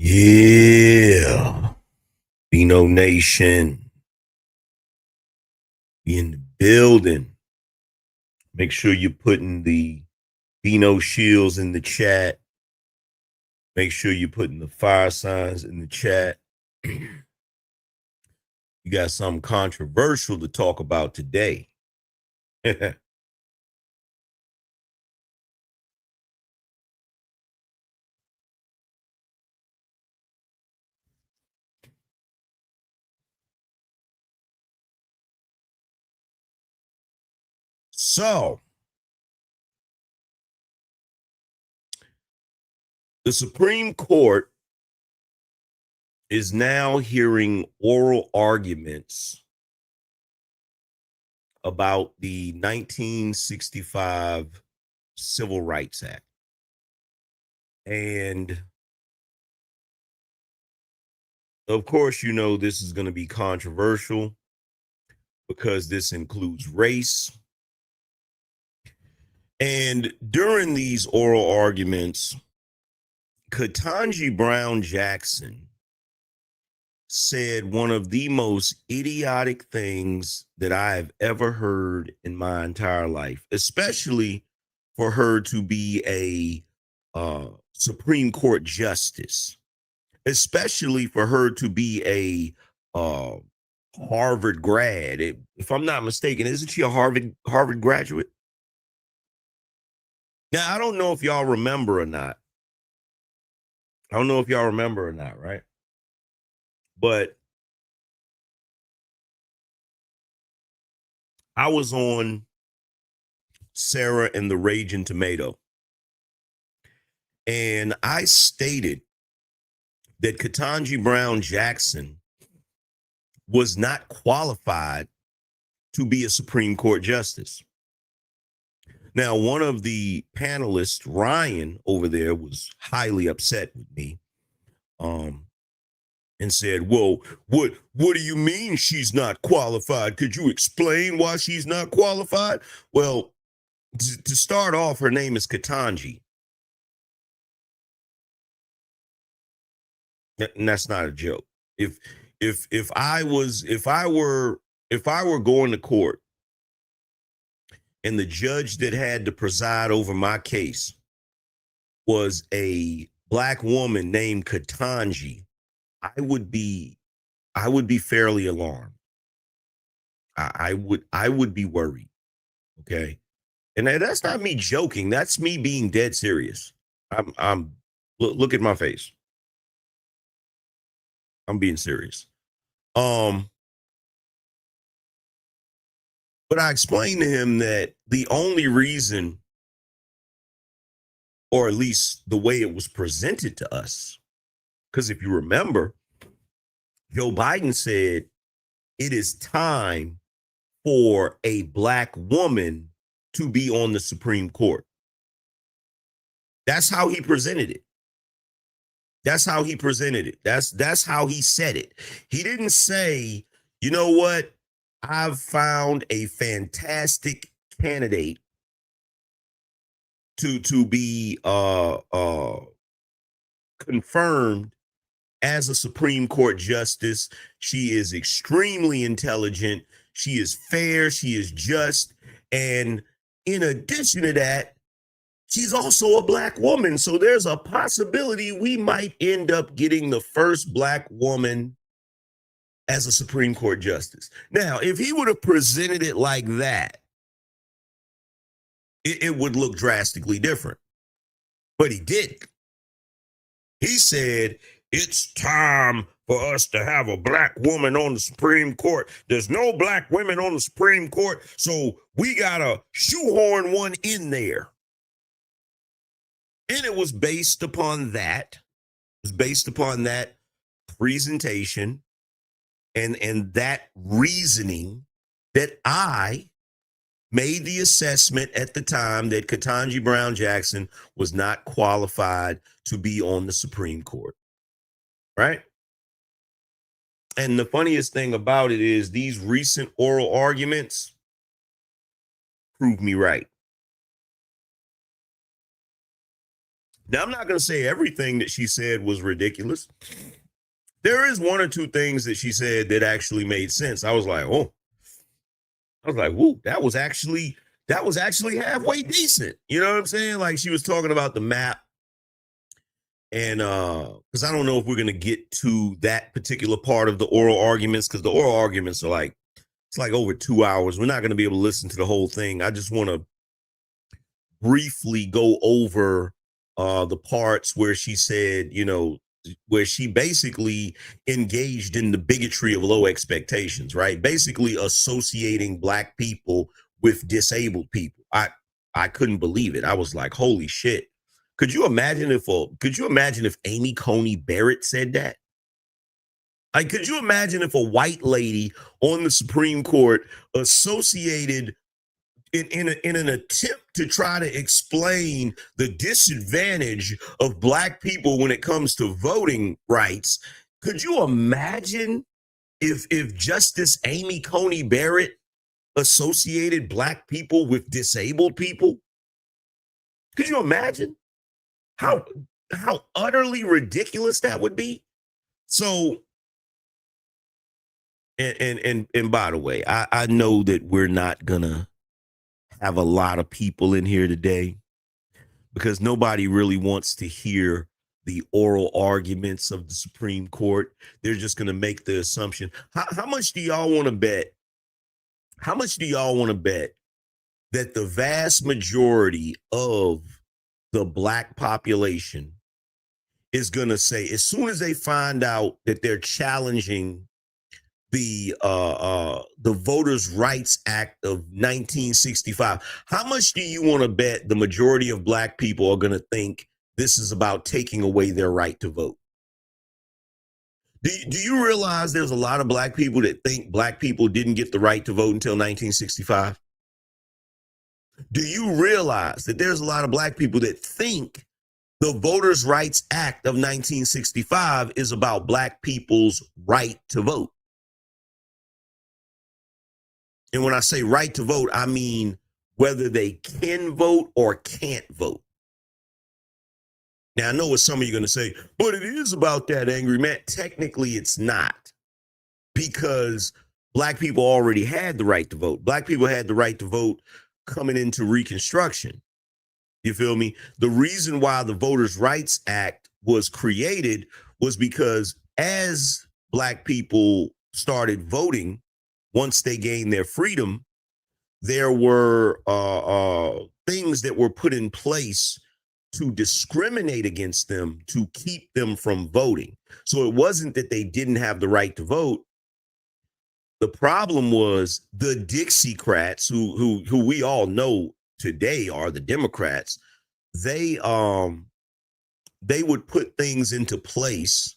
Yeah, BINO Nation, be in the building. Make sure you're putting the BINO shields in the chat. Make sure you're putting the fire signs in the chat. You got something controversial to talk about today. So, the Supreme Court is now hearing oral arguments about the 1965 Civil Rights Act. And of course, you know, this is going to be controversial because this includes race. And during these oral arguments, Ketanji Brown Jackson said one of the most idiotic things that I have ever heard in my entire life, especially for her to be a Supreme Court justice, especially for her to be a Harvard grad. If I'm not mistaken, isn't she a Harvard graduate? Now, I don't know if y'all remember or not. I don't know if y'all remember or not, right? But I was on Sarah and the Raging Tomato, and I stated that Ketanji Brown Jackson was not qualified to be a Supreme Court justice. Now, one of the panelists, Ryan, over there, was highly upset with me, and said, "Well, what do you mean she's not qualified? Could you explain why she's not qualified?" Well, to start off, her name is Ketanji, and that's not a joke. If I were going to court and the judge that had to preside over my case was a black woman named Ketanji, I would be fairly alarmed. I would be worried. Okay. And that's not me joking. That's me being dead serious. I'm look at my face. I'm being serious. Um, but I explained to him that the only reason, or at least the way it was presented to us, because if you remember, Joe Biden said it is time for a black woman to be on the Supreme Court. That's how he presented it. That's how he presented it. That's how he said it. He didn't say, you know what? I've found a fantastic candidate to be confirmed as a Supreme Court justice. She is extremely intelligent. She is fair. She is just. And in addition to that, she's also a black woman. So there's a possibility we might end up getting the first black woman as a Supreme Court justice. Now, if he would have presented it like that, it would look drastically different. But he didn't. He said, it's time for us to have a black woman on the Supreme Court. There's no black women on the Supreme Court, so we got to shoehorn one in there. And it was based upon that. It was based upon that presentation and that reasoning that I made the assessment at the time that Ketanji Brown Jackson was not qualified to be on the Supreme Court. Right? And the funniest thing about it is these recent oral arguments prove me right. Now, I'm not going to say everything that she said was ridiculous. There is one or two things that she said that actually made sense. I was like, whoa, that was actually halfway decent. You know what I'm saying? Like she was talking about the map. And because I don't know if we're gonna get to that particular part of the oral arguments, because the oral arguments are like it's like over 2 hours. We're not gonna be able to listen to the whole thing. I just want to briefly go over the parts where she said, where she basically engaged in the bigotry of low expectations, right? Basically associating black people with disabled people. I couldn't believe it. I was like, holy shit. Could you imagine if Amy Coney Barrett said that? Like, could you imagine if a white lady on the Supreme Court associated in an attempt to try to explain the disadvantage of black people when it comes to voting rights? Could you imagine if Justice Amy Coney Barrett associated black people with disabled people? Could you imagine how utterly ridiculous that would be? So, and by the way, I know that we're not gonna have a lot of people in here today because nobody really wants to hear the oral arguments of the Supreme Court. They're just going to make the assumption. How much do y'all want to bet? How much do y'all want to bet that the vast majority of the black population is going to say, as soon as they find out that they're challenging the Voters' Rights Act of 1965, how much do you want to bet the majority of black people are going to think this is about taking away their right to vote? Do you realize there's a lot of black people that think black people didn't get the right to vote until 1965? Do you realize that there's a lot of black people that think the Voters' Rights Act of 1965 is about black people's right to vote? And when I say right to vote, I mean whether they can vote or can't vote. Now, I know what some of you are going to say, but it is about that, Angryman. Technically, it's not, because black people already had the right to vote. Black people had the right to vote coming into Reconstruction. You feel me? The reason why the Voters' Rights Act was created was because as black people started voting, once they gained their freedom, there were things that were put in place to discriminate against them, to keep them from voting. So it wasn't that they didn't have the right to vote. The problem was the Dixiecrats, who we all know today are the Democrats. They would put things into place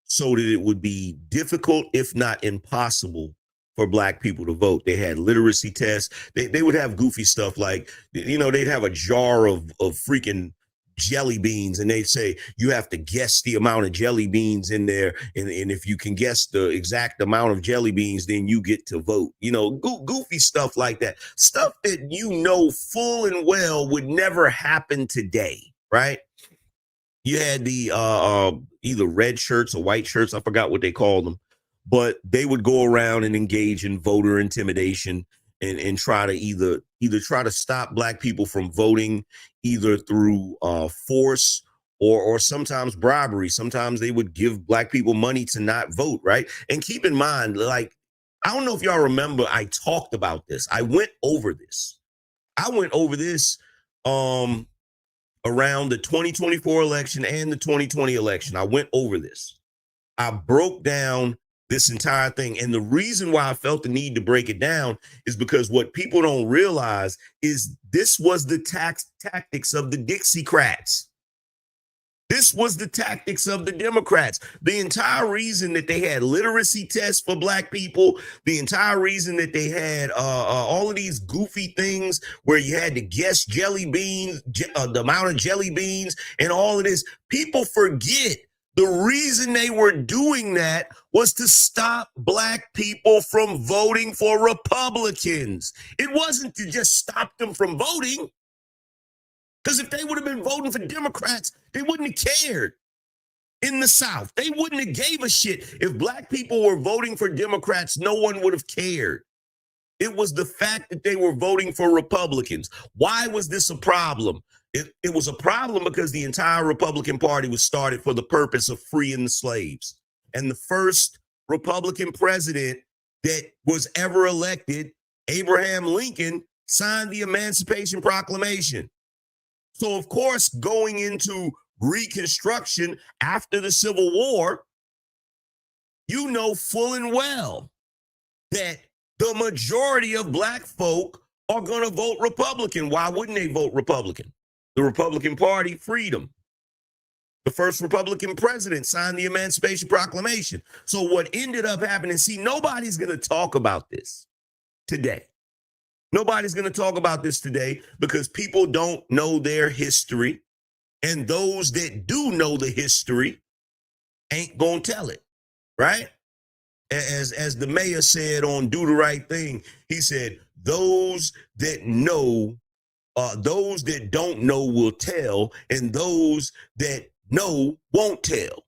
so that it would be difficult, if not impossible, for black people to vote. They had literacy tests. They would have goofy stuff like, they'd have a jar of freaking jelly beans, and they'd say, you have to guess the amount of jelly beans in there. And if you can guess the exact amount of jelly beans, then you get to vote. Goofy stuff like that. Stuff that full and well would never happen today, right? You had the either red shirts or white shirts. I forgot what they called them, but they would go around and engage in voter intimidation and try to either try to stop black people from voting, either through force or sometimes bribery. Sometimes they would give black people money to not vote, right? And keep in mind, like, I don't know if y'all remember, I talked about this. I went over this around the 2024 election and the 2020 election. I went over this. I broke down this entire thing. And the reason why I felt the need to break it down is because what people don't realize is this was the tactics of the Dixiecrats. This was the tactics of the Democrats. The entire reason that they had literacy tests for black people, the entire reason that they had all of these goofy things where you had to guess jelly beans, the amount of jelly beans and all of this, people forget the reason they were doing that was to stop black people from voting for Republicans. It wasn't to just stop them from voting. Because if they would have been voting for Democrats, They wouldn't have cared. In the South, they wouldn't have gave a shit. If black people were voting for Democrats, no one would have cared. It was the fact that they were voting for Republicans. Why was this a problem? It was a problem because the entire Republican Party was started for the purpose of freeing the slaves. And the first Republican president that was ever elected, Abraham Lincoln, signed the Emancipation Proclamation. So, of course, going into Reconstruction after the Civil War, you know full and well that the majority of black folk are going to vote Republican. Why wouldn't they vote Republican? The Republican Party freed them. The first Republican president signed the Emancipation Proclamation. So what ended up happening, see, nobody's going to talk about this today. Nobody's going to talk about this today because people don't know their history. And those that do know the history ain't going to tell it, right? As the mayor said on Do the Right Thing, he said, those that know, those that don't know will tell, and those that know won't tell,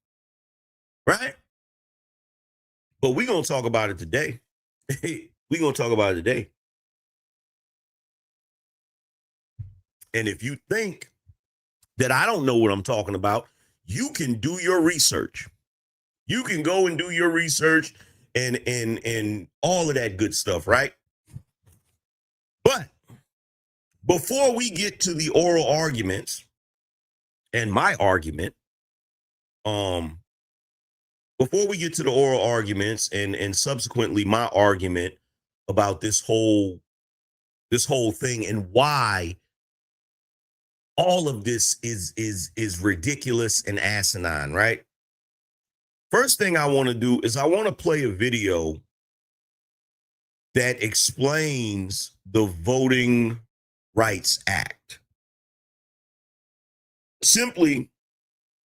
right? But we're going to talk about it today. We're going to talk about it today. And if you think that I don't know what I'm talking about, you can do your research. You can go and do your research and all of that good stuff, right? But before we get to the oral arguments and my argument, before we get to the oral arguments and subsequently my argument about this whole thing and why all of this is ridiculous and asinine, right? First thing I want to do is I want to play a video that explains the Voting Rights Act. Simply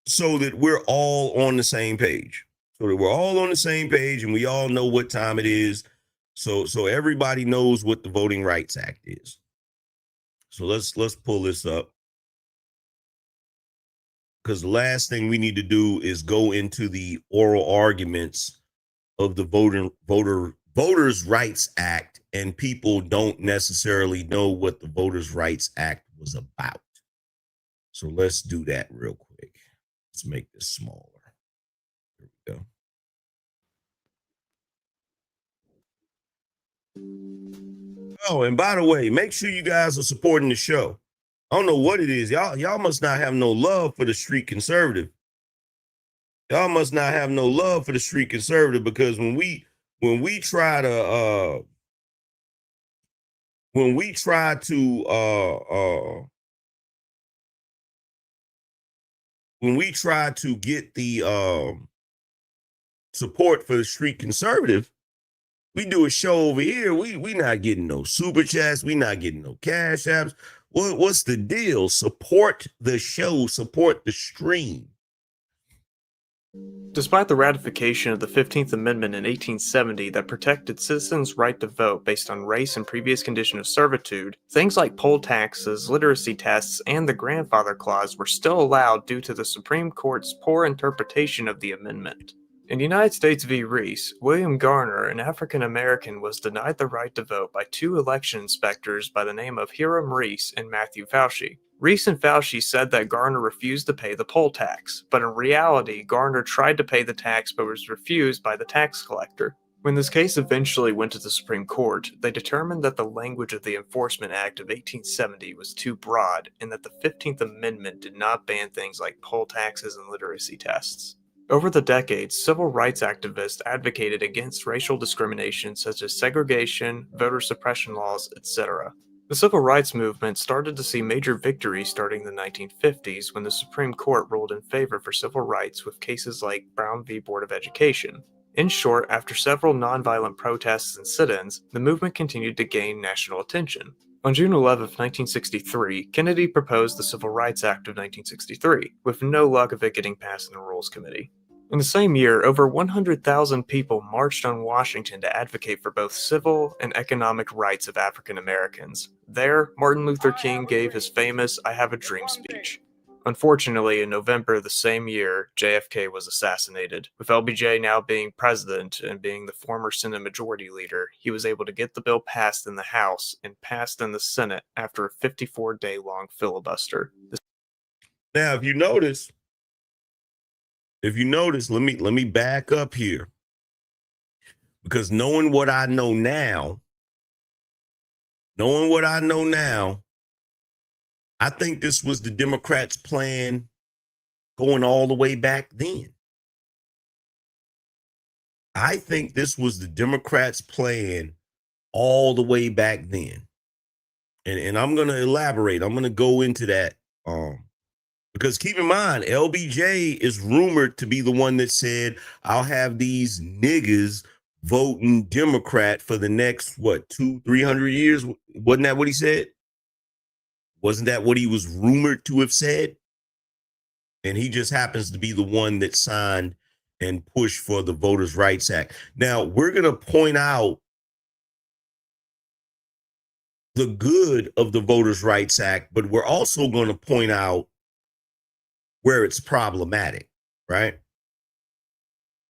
so that we're all on the same page. So that we're all on the same page and we all know what time it is. So everybody knows what the Voting Rights Act is. So let's pull this up. Because the last thing we need to do is go into the oral arguments of the Voters' Rights Act, and people don't necessarily know what the Voters' Rights Act was about. So let's do that real quick. Let's make this smaller. Here we go. Oh, and by the way, make sure you guys are supporting the show. I don't know what it is. Y'all must not have no love for the street conservative. Y'all must not have no love for the street conservative, because when we try to get the support for the street conservative, we do a show over here. We not getting no super chats. We not getting no cash apps. What's the deal? Support the show. Support the stream. Despite the ratification of the 15th Amendment in 1870 that protected citizens' right to vote based on race and previous condition of servitude, things like poll taxes, literacy tests, and the grandfather clause were still allowed due to the Supreme Court's poor interpretation of the amendment. In United States v. Reese, William Garner, an African-American, was denied the right to vote by two election inspectors by the name of Hiram Reese and Matthew Fauci. Reese and Fauci said that Garner refused to pay the poll tax, but in reality, Garner tried to pay the tax but was refused by the tax collector. When this case eventually went to the Supreme Court, they determined that the language of the Enforcement Act of 1870 was too broad and that the 15th Amendment did not ban things like poll taxes and literacy tests. Over the decades, civil rights activists advocated against racial discrimination such as segregation, voter suppression laws, etc. The civil rights movement started to see major victories starting in the 1950s when the Supreme Court ruled in favor for civil rights with cases like Brown v. Board of Education. In short, after several nonviolent protests and sit-ins, the movement continued to gain national attention. On June 11, 1963, Kennedy proposed the Civil Rights Act of 1963, with no luck of it getting passed in the Rules Committee. In the same year, over 100,000 people marched on Washington to advocate for both civil and economic rights of African Americans. There, Martin Luther King gave his famous I Have a Dream speech. Unfortunately, in November the same year, JFK was assassinated. With LBJ now being president and being the former Senate Majority Leader, he was able to get the bill passed in the House and passed in the Senate after a 54-day-long filibuster. Now, let me back up here, because knowing what I know now, I think this was the Democrats' plan going all the way back then. I think this was the Democrats' plan all the way back then. And I'm going to elaborate. I'm going to go into that. Because keep in mind, LBJ is rumored to be the one that said, I'll have these niggas voting Democrat for the next, 200-300 years? Wasn't that what he said? Wasn't that what he was rumored to have said? And he just happens to be the one that signed and pushed for the Voters' Rights Act. Now, we're going to point out the good of the Voters' Rights Act, but we're also going to point out where it's problematic, right?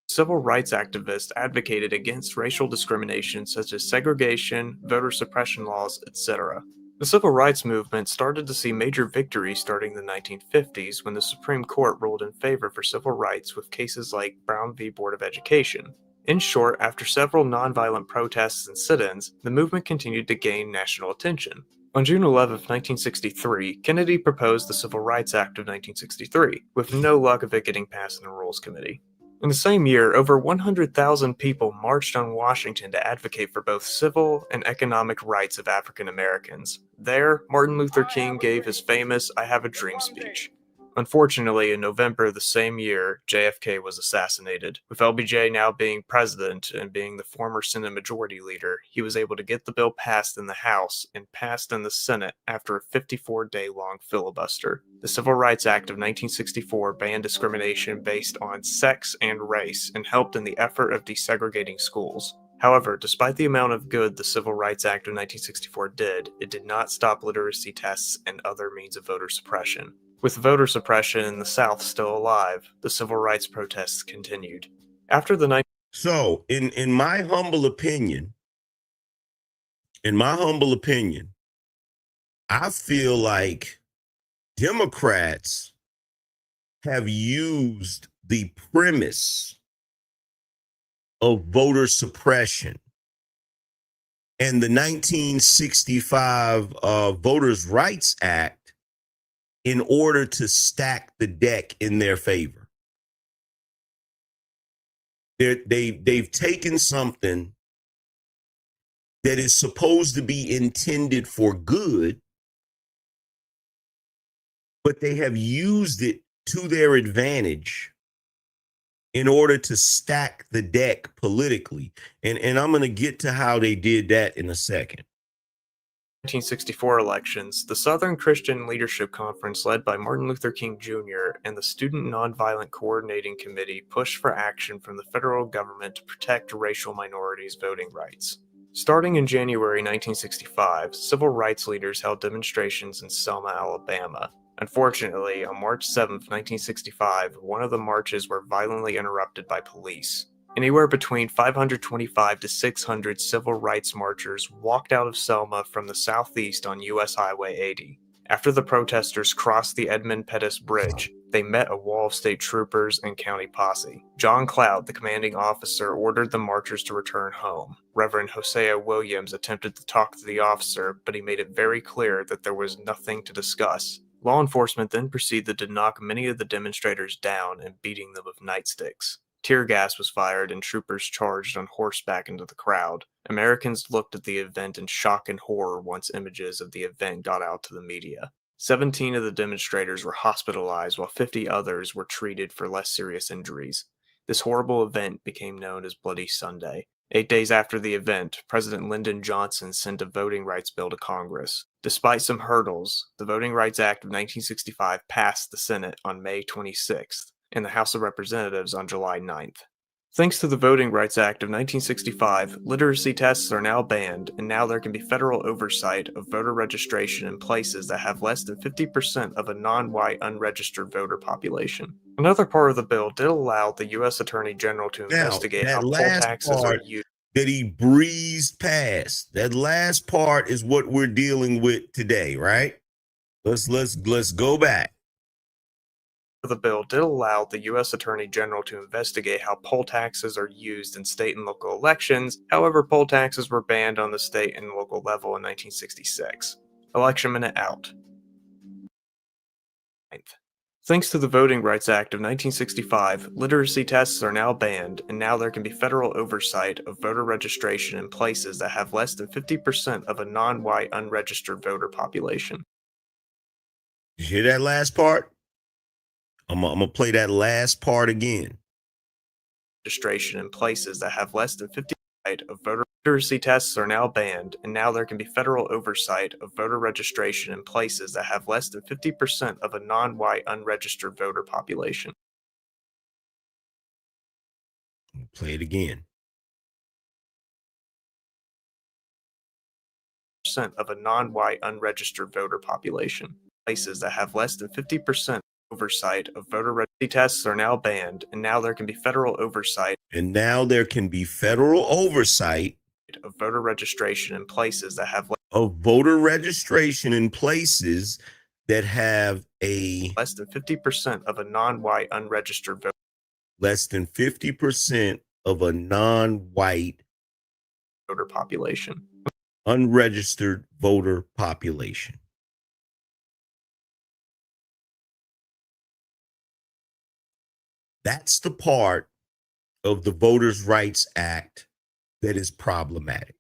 Civil rights activists advocated against racial discrimination such as segregation, voter suppression laws, etc. The civil rights movement started to see major victories starting in the 1950s when the Supreme Court ruled in favor for civil rights with cases like Brown v. Board of Education. In short, after several nonviolent protests and sit-ins, the movement continued to gain national attention. On June 11, 1963, Kennedy proposed the Civil Rights Act of 1963, with no luck of it getting passed in the Rules Committee. In the same year, over 100,000 people marched on Washington to advocate for both civil and economic rights of African Americans. There, Martin Luther King gave his famous I Have a Dream speech. Unfortunately, in November the same year, JFK was assassinated. With LBJ now being president and being the former Senate Majority Leader, he was able to get the bill passed in the House and passed in the Senate after a 54-day-long filibuster. The Civil Rights Act of 1964 banned discrimination based on sex and race and helped in the effort of desegregating schools. However, despite the amount of good the Civil Rights Act of 1964 did, it did not stop literacy tests and other means of voter suppression. With voter suppression in the South still alive, the civil rights protests continued. After the So, in my humble opinion, I feel like Democrats have used the premise of voter suppression and the 1965 Voters' Rights Act in order to stack the deck in their favor. They've taken something that is supposed to be intended for good, but they have used it to their advantage in order to stack the deck politically. And I'm going to get to how they did that in a second. 1964 elections, the Southern Christian Leadership Conference led by Martin Luther King Jr. and the Student Nonviolent Coordinating Committee pushed for action from the federal government to protect racial minorities' voting rights. Starting in January 1965, civil rights leaders held demonstrations in Selma, Alabama. Unfortunately, on March 7, 1965, one of the marches were violently interrupted by police. Anywhere between 525 to 600 civil rights marchers walked out of Selma from the southeast on U.S. Highway 80. After the protesters crossed the Edmund Pettus Bridge, they met a wall of state troopers and county posse. John Cloud, the commanding officer, ordered the marchers to return home. Reverend Hosea Williams attempted to talk to the officer, but he made it very clear that there was nothing to discuss. Law enforcement then proceeded to knock many of the demonstrators down and beating them with nightsticks. Tear gas was fired and troopers charged on horseback into the crowd. Americans looked at the event in shock and horror once images of the event got out to the media. 17 of the demonstrators were hospitalized while 50 others were treated for less serious injuries. This horrible event became known as Bloody Sunday. 8 days after the event, President Lyndon Johnson sent a voting rights bill to Congress. Despite some hurdles, the Voting Rights Act of 1965 passed the Senate on May 26th and the House of Representatives on July 9th. Thanks to the Voting Rights Act of 1965, literacy tests are now banned, and now there can be federal oversight of voter registration in places that have less than 50% of a non white unregistered voter population. Another part of the bill did allow the U.S. Attorney General to Now, investigate that how poll last taxes are part used. that he breezed past, that last part is what we're dealing with today, right? Let's go back. The bill did allow the U.S. Attorney General to investigate how poll taxes are used in state and local elections. However, poll taxes were banned on the state and local level in 1966. Election minute out. Thanks to the Voting Rights Act of 1965, literacy tests are now banned, and now there can be federal oversight of voter registration in places that have less than 50% of a non white unregistered voter population. You hear that last part? I'm gonna play that last part again. Registration in places that have less than 50% of voter literacy tests are now banned, and now there can be federal oversight of voter registration in places that have less than 50% of a non white unregistered voter population. Play it again. Of a non-white unregistered voter population. Places that have less than 50% oversight of voter registration tests are now banned, and now there can be federal oversight And now there can be federal oversight of voter registration in places that have of voter registration in places that have a less than 50% of a non-white unregistered voter. Less than 50% of a non-white Voter population. Unregistered voter population. That's the part of the Voters' Rights Act that is problematic.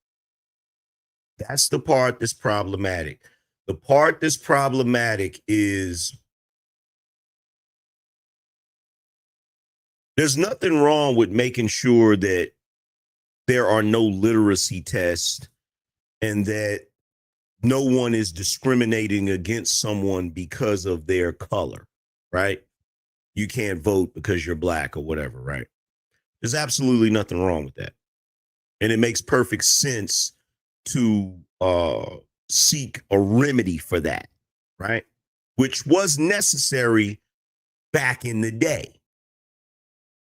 That's the part that's problematic. The part that's problematic is there's nothing wrong with making sure that there are no literacy tests and that no one is discriminating against someone because of their color, right? You can't vote because you're black or whatever, right? There's absolutely nothing wrong with that. And it makes perfect sense to seek a remedy for that, right? Which was necessary back in the day.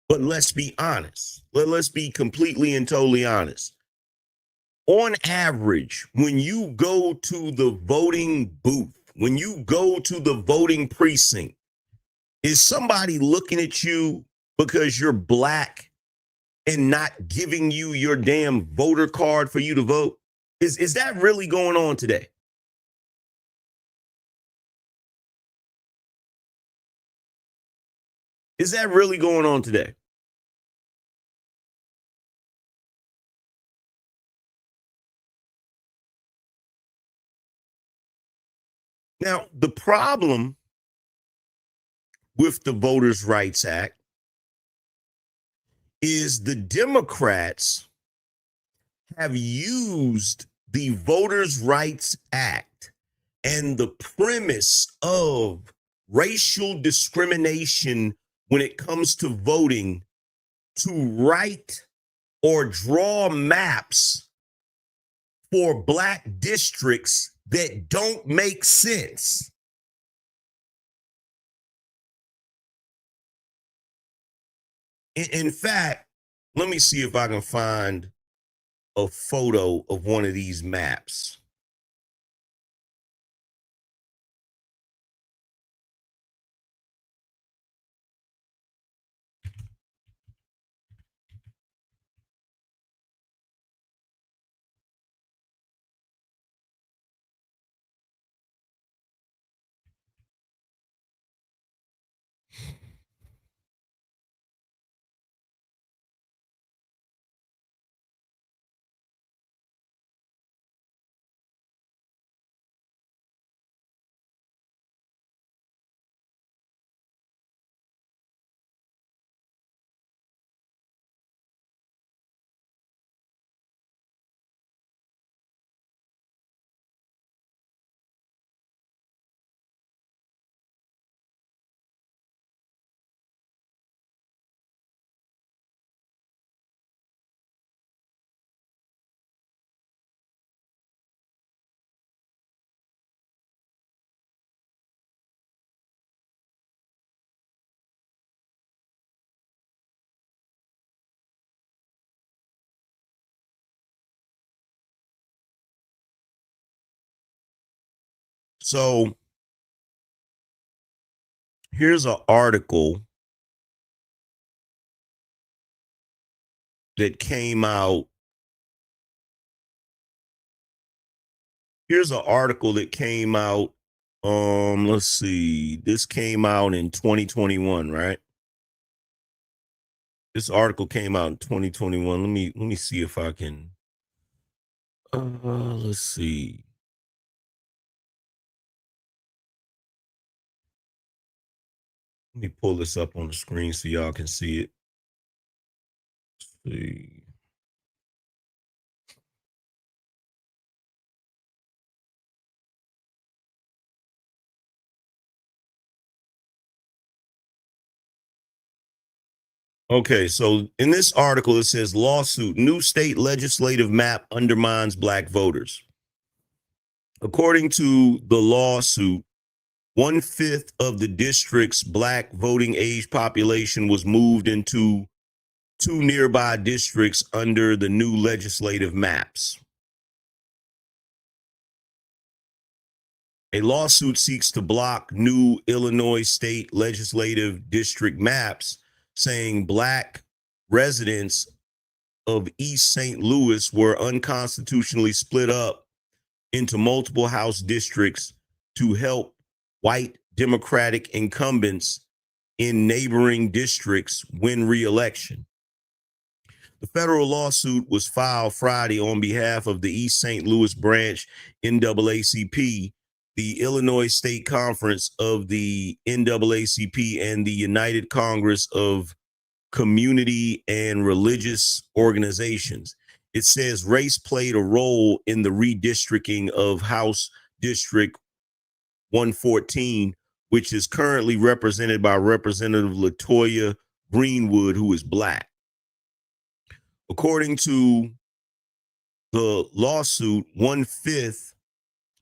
But let's be honest. Let's be completely and totally honest. On average, when you go to the voting booth, when you go to the voting precinct, is somebody looking at you because you're black and not giving you your damn voter card for you to vote? Is that really going on today? Is that really going on today? Now, the problem with the Voters' Rights Act is the Democrats have used the Voters' Rights Act and the premise of racial discrimination when it comes to voting to write or draw maps for black districts that don't make sense. In fact, let me see if I can find a photo of one of these maps. So here's an article that came out. Here's an article that came out. Let's see. This came out in 2021, right? This article came out in 2021. Let me see if I can. Let's see. Let me pull this up on the screen so y'all can see it. Let's see. Okay, so in this article, it says lawsuit, new state legislative map undermines black voters. According to the lawsuit, 1/5 of the district's black voting age population was moved into two nearby districts under the new legislative maps. A lawsuit seeks to block new Illinois state legislative district maps, saying black residents of East St. Louis were unconstitutionally split up into multiple House districts to help white Democratic incumbents in neighboring districts win re-election. The federal lawsuit was filed Friday on behalf of the East St. Louis branch NAACP, the Illinois State Conference of the NAACP, and the United Congress of Community and Religious Organizations. It says race played a role in the redistricting of House District 114, which is currently represented by Representative Latoya Greenwood, who is black. According to the lawsuit, 1/5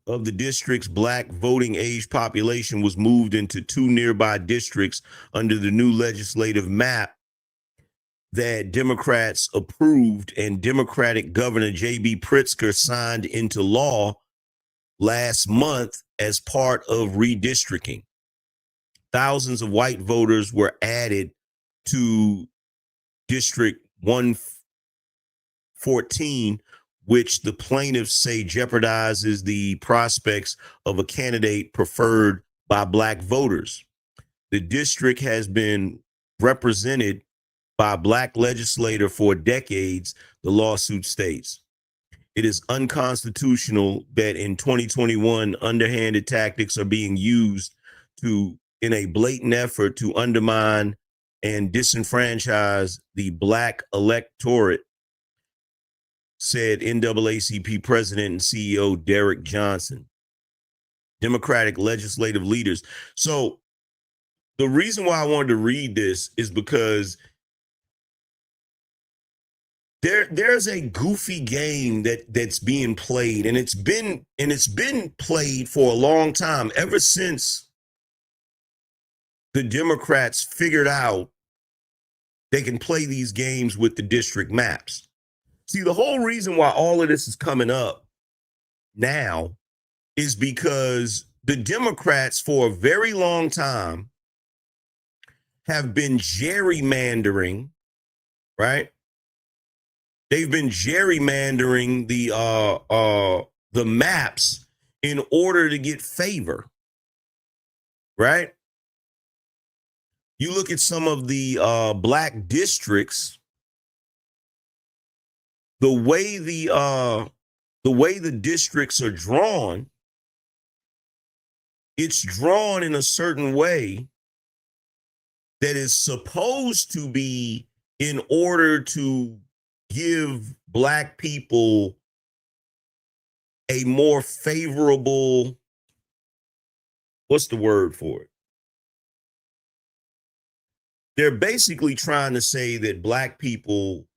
of the district's black voting age population was moved into two nearby districts under the new legislative map that Democrats approved and Democratic Governor J.B. Pritzker signed into law last month as part of redistricting. Thousands of white voters were added to District 114, which the plaintiffs say jeopardizes the prospects of a candidate preferred by black voters. The district has been represented by a black legislator for decades, the lawsuit states. It is unconstitutional that in 2021, underhanded tactics are being used in a blatant effort to undermine and disenfranchise the black electorate, said NAACP President and CEO Derek Johnson. Democratic legislative leaders. So the reason why I wanted to read this is because there's a goofy game that's being played, and it's been played for a long time, ever since the Democrats figured out they can play these games with the district maps. See, the whole reason why all of this is coming up now is because the Democrats for a very long time have been gerrymandering, right? They've been gerrymandering the maps in order to get favor, right? You look at some of the black districts, the way the districts are drawn, it's drawn in a certain way that is supposed to be in order to give black people a more favorable, what's the word for it? They're basically trying to say that black people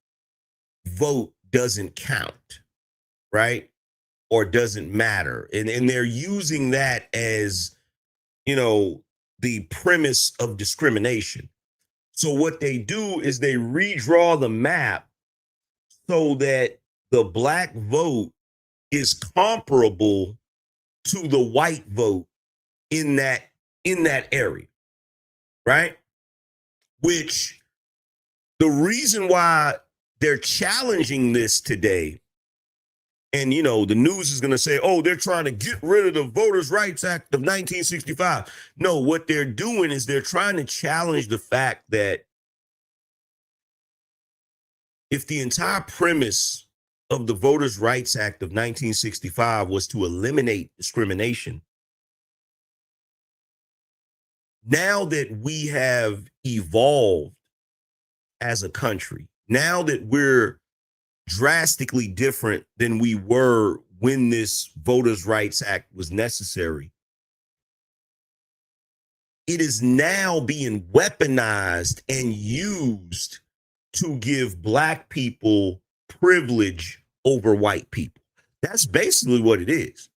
vote doesn't count, right? Or doesn't matter. And they're using that as, the premise of discrimination. So what they do is they redraw the map so that the black vote is comparable to the white vote in that area, right? Which the reason why they're challenging this today, and you know, the news is going to say, oh, they're trying to get rid of the Voters' Rights Act of 1965. No, what they're doing is they're trying to challenge the fact that if the entire premise of the Voters' Rights Act of 1965 was to eliminate discrimination, now that we have evolved as a country, now that we're drastically different than we were when this Voters' Rights Act was necessary, it is now being weaponized and used to give Black people privilege over white people. That's basically what it is.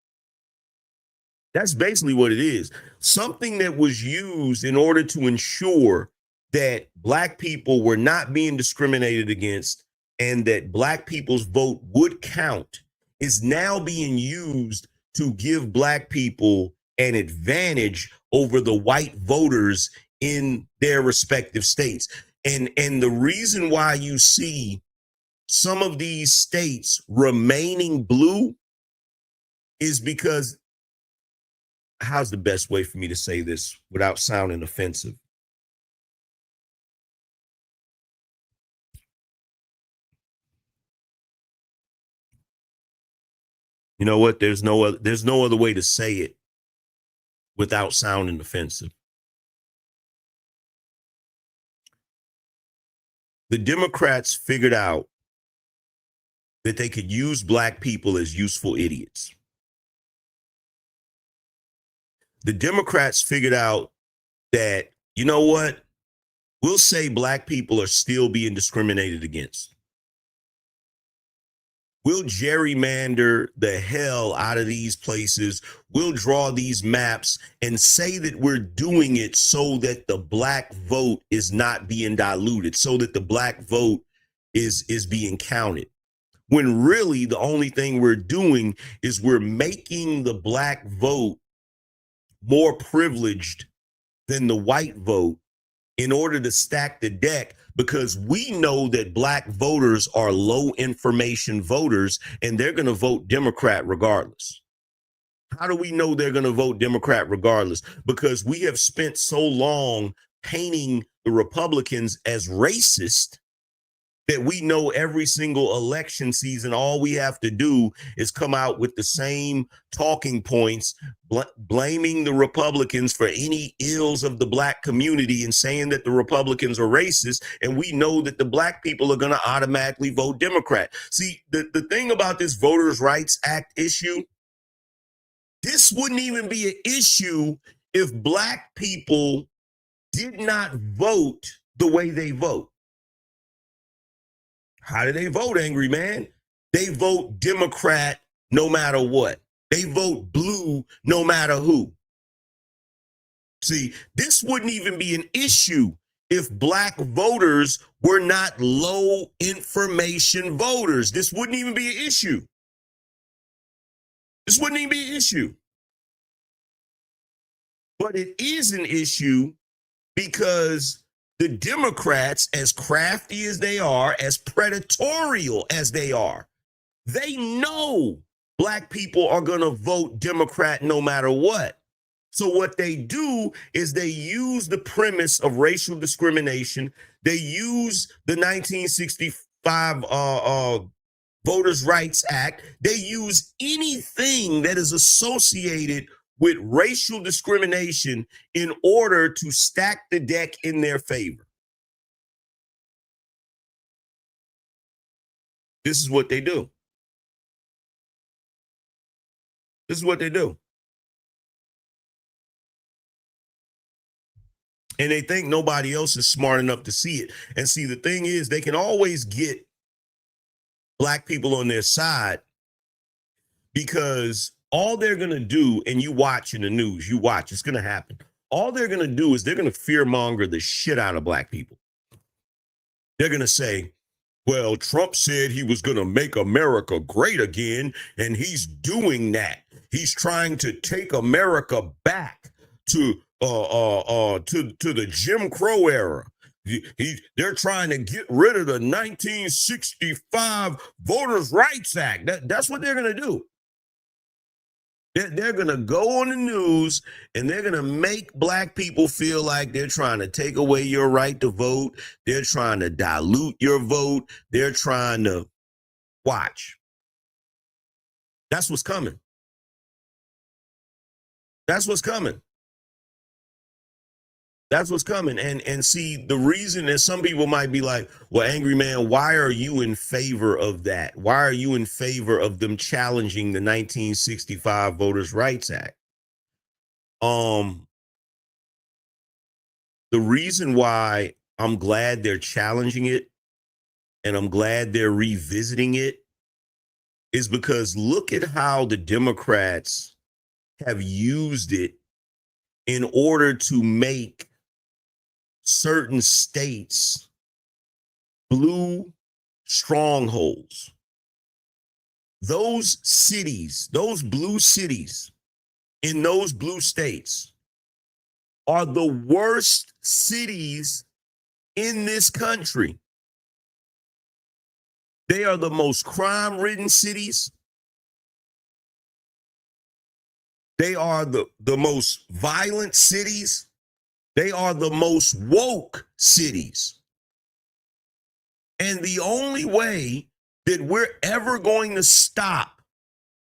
That's basically what it is. Something that was used in order to ensure that Black people were not being discriminated against and that Black people's vote would count is now being used to give Black people an advantage over the white voters in their respective states. And the reason why you see some of these states remaining blue is because, how's the best way for me to say this without sounding offensive? You know what? There's no other way to say it without sounding offensive. The Democrats figured out that they could use Black people as useful idiots. The Democrats figured out that, you know what? We'll say Black people are still being discriminated against. We'll gerrymander the hell out of these places. We'll draw these maps and say that we're doing it so that the Black vote is not being diluted, so that the Black vote is being counted. When really the only thing we're doing is we're making the Black vote more privileged than the white vote in order to stack the deck, because we know that Black voters are low information voters and they're going to vote Democrat regardless. How do we know they're going to vote Democrat regardless? Because we have spent so long painting the Republicans as racist that we know every single election season, all we have to do is come out with the same talking points, blaming the Republicans for any ills of the Black community and saying that the Republicans are racist. And we know that the Black people are going to automatically vote Democrat. See, the thing about this Voters' Rights Act issue, this wouldn't even be an issue if Black people did not vote the way they vote. How do they vote, Angryman? They vote Democrat no matter what. They vote blue no matter who. See, this wouldn't even be an issue if Black voters were not low information voters. This wouldn't even be an issue. This wouldn't even be an issue. But it is an issue because the Democrats, as crafty as they are, as predatory as they are, they know Black people are going to vote Democrat no matter what. So what they do is they use the premise of racial discrimination. They use the 1965 Voters' Rights Act. They use anything that is associated with racial discrimination in order to stack the deck in their favor. This is what they do. This is what they do. And they think nobody else is smart enough to see it. And see, the thing is, they can always get Black people on their side because all they're going to do, and you watch in the news, you watch, it's going to happen. All they're going to do is they're going to fearmonger the shit out of Black people. They're going to say, Well, Trump said he was going to make America great again, and he's doing that. He's trying to take America back to the Jim Crow era. They're trying to get rid of the 1965 Voters' Rights Act. That's what they're going to do. They're going to go on the news and they're going to make black people feel like they're trying to take away your right to vote. They're trying to dilute your vote. They're trying to watch. That's what's coming. That's what's coming. That's what's coming. And see, the reason is some people might be like, well, Angryman, why are you in favor of that? Why are you in favor of them challenging the 1965 Voters' Rights Act? The reason why I'm glad they're challenging it and I'm glad they're revisiting it is because look at how the Democrats have used it in order to make certain states blue strongholds. Those cities, those blue cities in those blue states are the worst cities in this country. They are the most crime-ridden cities. They are the most violent cities. They are the most woke cities. And the only way that we're ever going to stop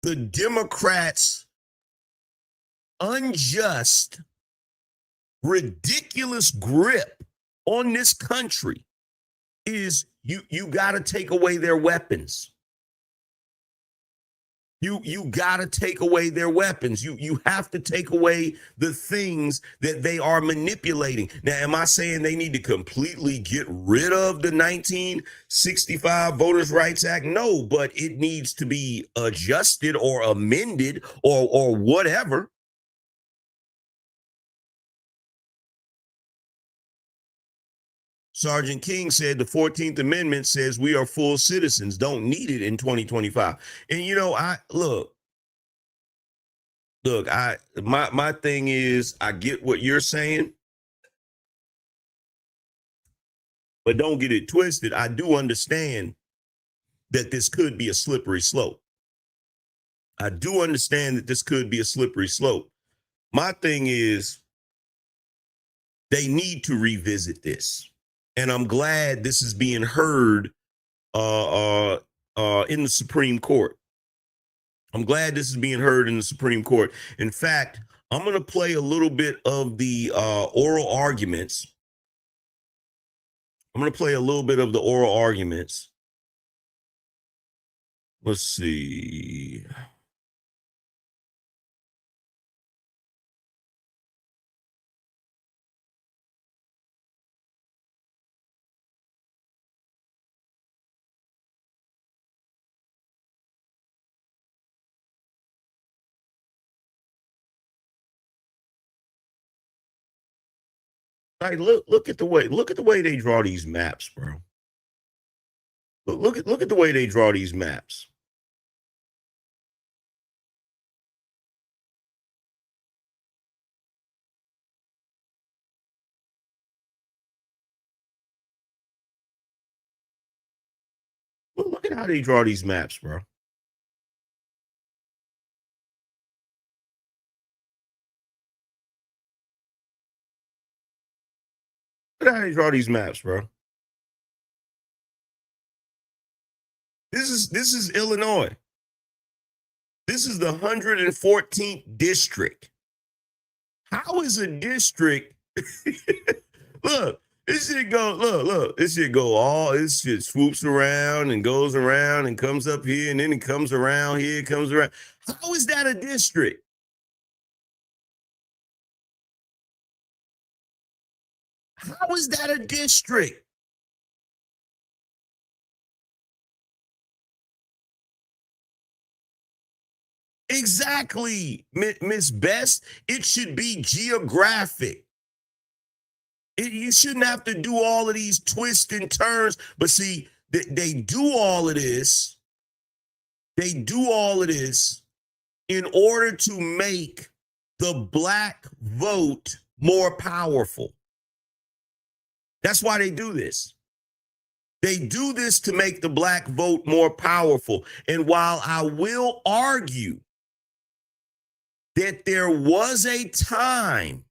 the Democrats' unjust, ridiculous grip on this country is you got to take away their weapons. You got to take away their weapons. You have to take away the things that they are manipulating. Now, am I saying they need to completely get rid of the 1965 Voters' Rights Act? No, but it needs to be adjusted or amended or whatever. Sergeant King said the 14th Amendment says we are full citizens, don't need it in 2025. And you know, my thing is I get what you're saying, but don't get it twisted. I do understand that this could be a slippery slope. I do understand that this could be a slippery slope. My thing is they need to revisit this. And I'm glad this is being heard in the Supreme Court. I'm glad this is being heard in the Supreme Court. In fact, I'm going to play a little bit of the oral arguments. I'm going to play a little bit of the oral arguments. Let's see. Like, look at the way they draw these maps, bro. Look at the way they draw these maps. Look at how they draw these maps, bro. Look at how they draw these maps, bro. This is Illinois. This is the 114th district. How is a district? Look, this shit go. This shit go all. This shit swoops around and goes around and comes up here and then it comes around here. It comes around. How is that a district? How is that a district? Exactly, Miss Best. It should be geographic. You shouldn't have to do all of these twists and turns. But see, They do all of this. They do all of this in order to make the black vote more powerful. That's why they do this. They do this to make the black vote more powerful. And while I will argue that there was a time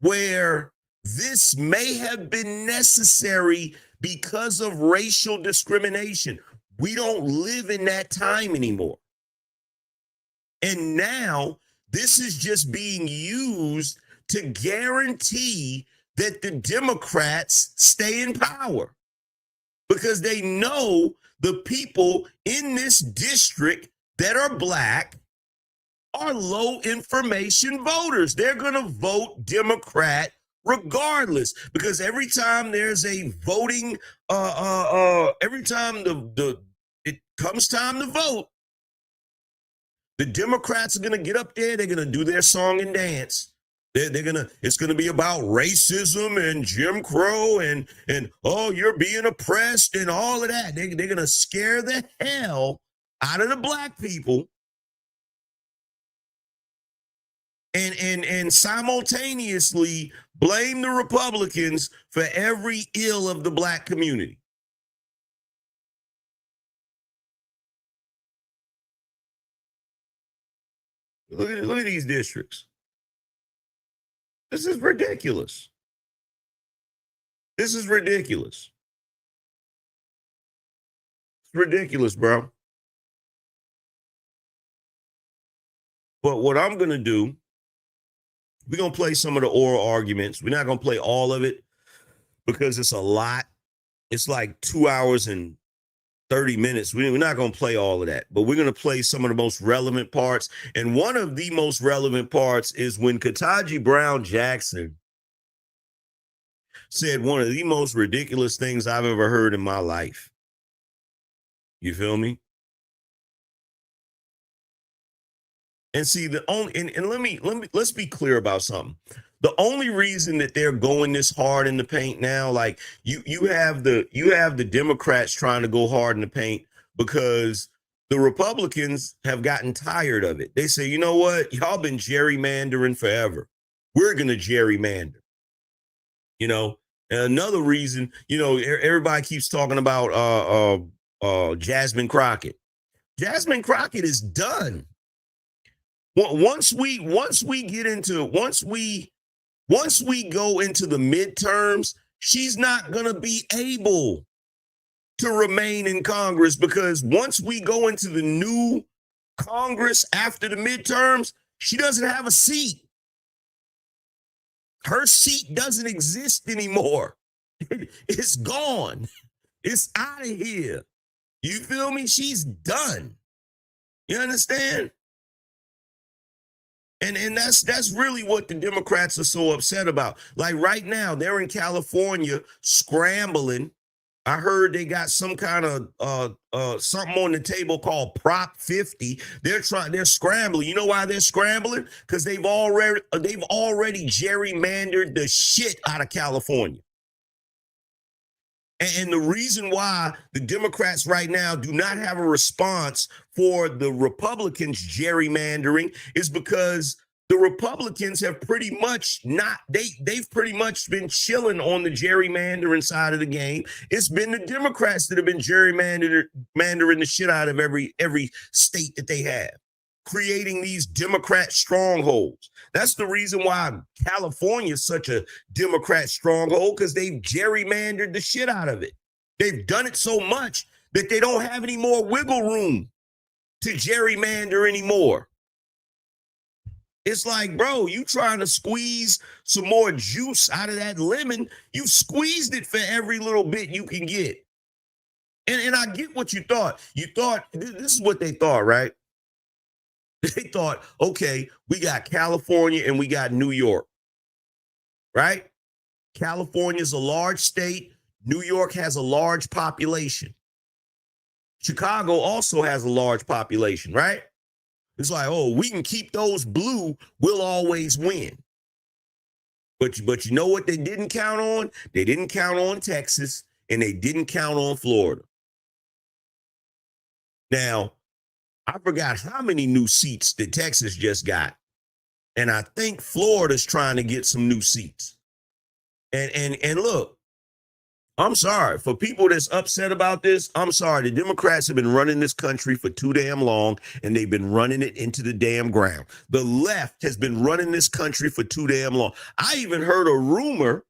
where this may have been necessary because of racial discrimination, we don't live in that time anymore. And now this is just being used to guarantee that the Democrats stay in power, because they know the people in this district that are black are low information voters. They're going to vote Democrat regardless, because every time there's a voting, every time it comes time to vote, the Democrats are going to get up there. They're going to do their song and dance. It's going to be about racism and Jim Crow and oh, you're being oppressed and all of that. They're going to scare the hell out of the black people and simultaneously blame the Republicans for every ill of the black community. Look at these districts. This is ridiculous. This is ridiculous. It's ridiculous, bro. But what I'm going to do, we're going to play some of the oral arguments. We're not going to play all of it because it's a lot. It's like 2 hours and 30 minutes. We're not going to play all of that, but we're going to play some of the most relevant parts. And one of the most relevant parts is when Ketanji Brown Jackson said one of the most ridiculous things I've ever heard in my life. You feel me? And see, let's be clear about something. The only reason that they're going this hard in the paint now, like you have the Democrats trying to go hard in the paint because the Republicans have gotten tired of it. They say, you know what? Y'all been gerrymandering forever. We're going to gerrymander. You know, and another reason, you know, everybody keeps talking about Jasmine Crockett. Jasmine Crockett is done. Once we go into the midterms, she's not going to be able to remain in Congress, because once we go into the new Congress after the midterms, she doesn't have a seat. Her seat doesn't exist anymore. It's gone. It's out of here. You feel me? She's done. You understand? And that's really what the Democrats are so upset about. Like right now, they're in California scrambling. I heard they got some kind of something on the table called Prop 50. They're scrambling. You know why they're scrambling? Because they've already gerrymandered the shit out of California. And the reason why the Democrats right now do not have a response for the Republicans gerrymandering is because the Republicans have pretty much they've pretty much been chilling on the gerrymandering side of the game. It's been the Democrats that have been gerrymandering the shit out of every state that they have, creating these Democrat strongholds. That's the reason why California is such a Democrat stronghold, because they've gerrymandered the shit out of it. They've done it so much that they don't have any more wiggle room to gerrymander anymore. It's like, bro, you trying to squeeze some more juice out of that lemon. You squeezed it for every little bit you can get. And I get what you thought. You thought, this is what they thought, right? They thought, okay, we got California and we got New York, right? California's a large state. New York has a large population. Chicago also has a large population, right? It's like, oh, we can keep those blue, we'll always win. But you know what they didn't count on? They didn't count on Texas, and they didn't count on Florida. Now, I forgot how many new seats that Texas just got. And I think Florida's trying to get some new seats. And look, I'm sorry for people that's upset about this. I'm sorry. The Democrats have been running this country for too damn long, and they've been running it into the damn ground. The left has been running this country for too damn long. I even heard a rumor,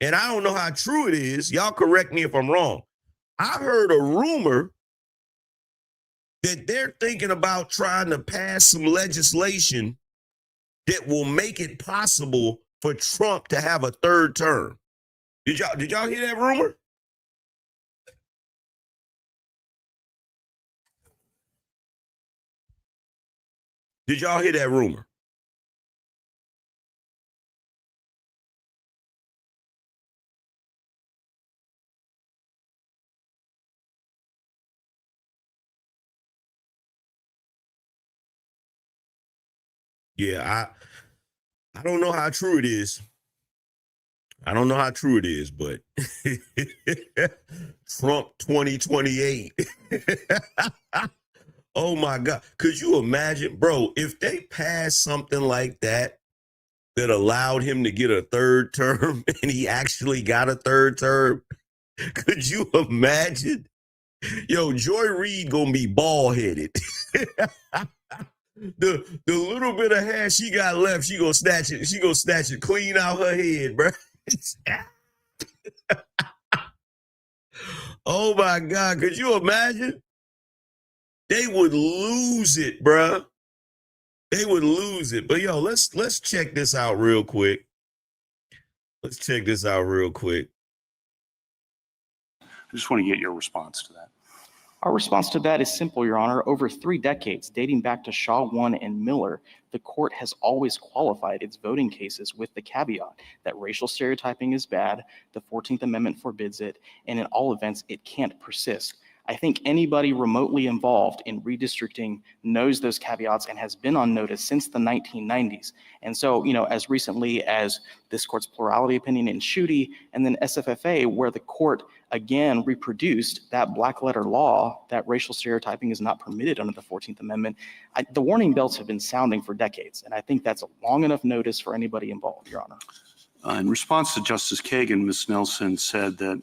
and I don't know how true it is. Y'all correct me if I'm wrong. I heard a rumor that they're thinking about trying to pass some legislation that will make it possible for Trump to have a third term. Did y'all hear that rumor? Did y'all hear that rumor? Yeah, I don't know how true it is. I don't know how true it is, but Trump 2028. Oh my God. Could you imagine, bro, if they passed something like that allowed him to get a third term and he actually got a third term? Could you imagine? Yo, Joy Reid gonna be bald headed. The little bit of hair she got left, she gonna snatch it. She gonna snatch it clean out her head, bro. Oh my God, could you imagine? They would lose it, bro. They would lose it. But yo, let's check this out real quick. Let's check this out real quick. I just want to get your response to that. Our response to that is simple, Your Honor. Over 3 decades, dating back to Shaw 1 and Miller, the court has always qualified its voting cases with the caveat that racial stereotyping is bad, the 14th Amendment forbids it, and in all events, it can't persist. I think anybody remotely involved in redistricting knows those caveats and has been on notice since the 1990s. And so, as recently as this court's plurality opinion in Schuette and then SFFA, where the court again reproduced that black letter law that racial stereotyping is not permitted under the 14th Amendment, the warning bells have been sounding for decades. And I think that's a long enough notice for anybody involved, Your Honor. In response to Justice Kagan, Ms. Nelson said that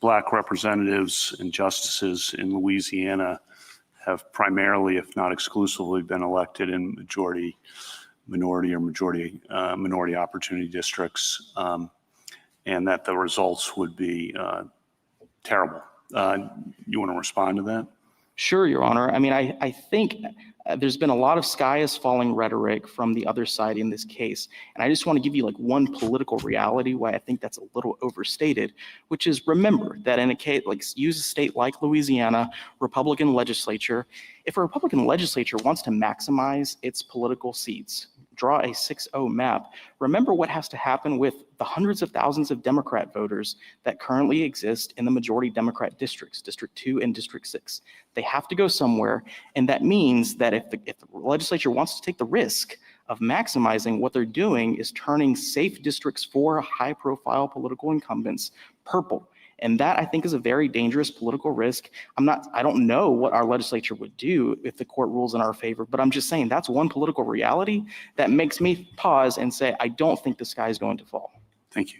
Black representatives and justices in Louisiana have primarily, if not exclusively, been elected in minority opportunity districts, and that the results would be terrible. You want to respond to that? Sure, Your Honor. I mean, I think there's been a lot of sky is falling rhetoric from the other side in this case. And I just want to give you like one political reality why I think that's a little overstated, which is remember that in a case, like use a state like Louisiana, Republican legislature, if a Republican legislature wants to maximize its political seats, draw a 6-0 map, remember what has to happen with the hundreds of thousands of Democrat voters that currently exist in the majority Democrat districts, District 2 and District 6. They have to go somewhere, and that means that if the legislature wants to take the risk of maximizing, what they're doing is turning safe districts for high-profile political incumbents purple. And that, I think, is a very dangerous political risk. I don't know what our legislature would do if the court rules in our favor, but I'm just saying that's one political reality that makes me pause and say, I don't think the sky is going to fall. Thank you.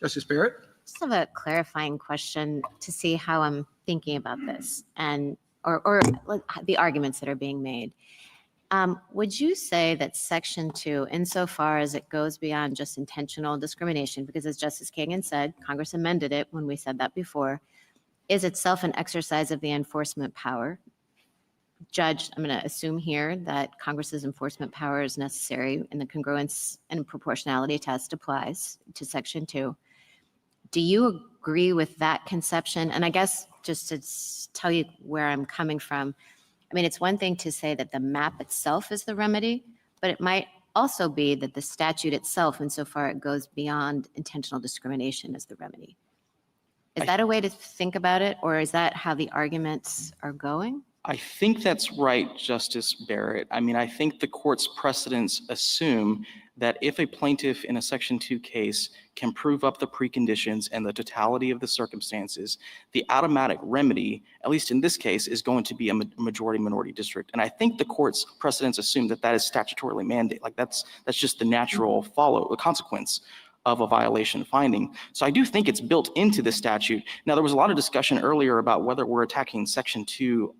Justice Barrett? Just have a clarifying question to see how I'm thinking about this and or the arguments that are being made. Would you say that Section 2, insofar as it goes beyond just intentional discrimination, because as Justice Kagan said, Congress amended it when we said that before, is itself an exercise of the enforcement power? Judge, I'm going to assume here that Congress's enforcement power is necessary and the congruence and proportionality test applies to Section 2. Do you agree with that conception? And I guess just to tell you where I'm coming from, I mean, it's one thing to say that the map itself is the remedy, but it might also be that the statute itself, insofar it goes beyond intentional discrimination, is the remedy. Is that a way to think about it, or is that how the arguments are going? I think that's right, Justice Barrett. I mean, I think the court's precedents assume that if a plaintiff in a Section 2 case can prove up the preconditions and the totality of the circumstances, the automatic remedy, at least in this case, is going to be a majority-minority district. And I think the court's precedents assume that that is statutorily mandated. Like that's just the natural the consequence of a violation finding. So I do think it's built into the statute. Now, there was a lot of discussion earlier about whether we're attacking Section 2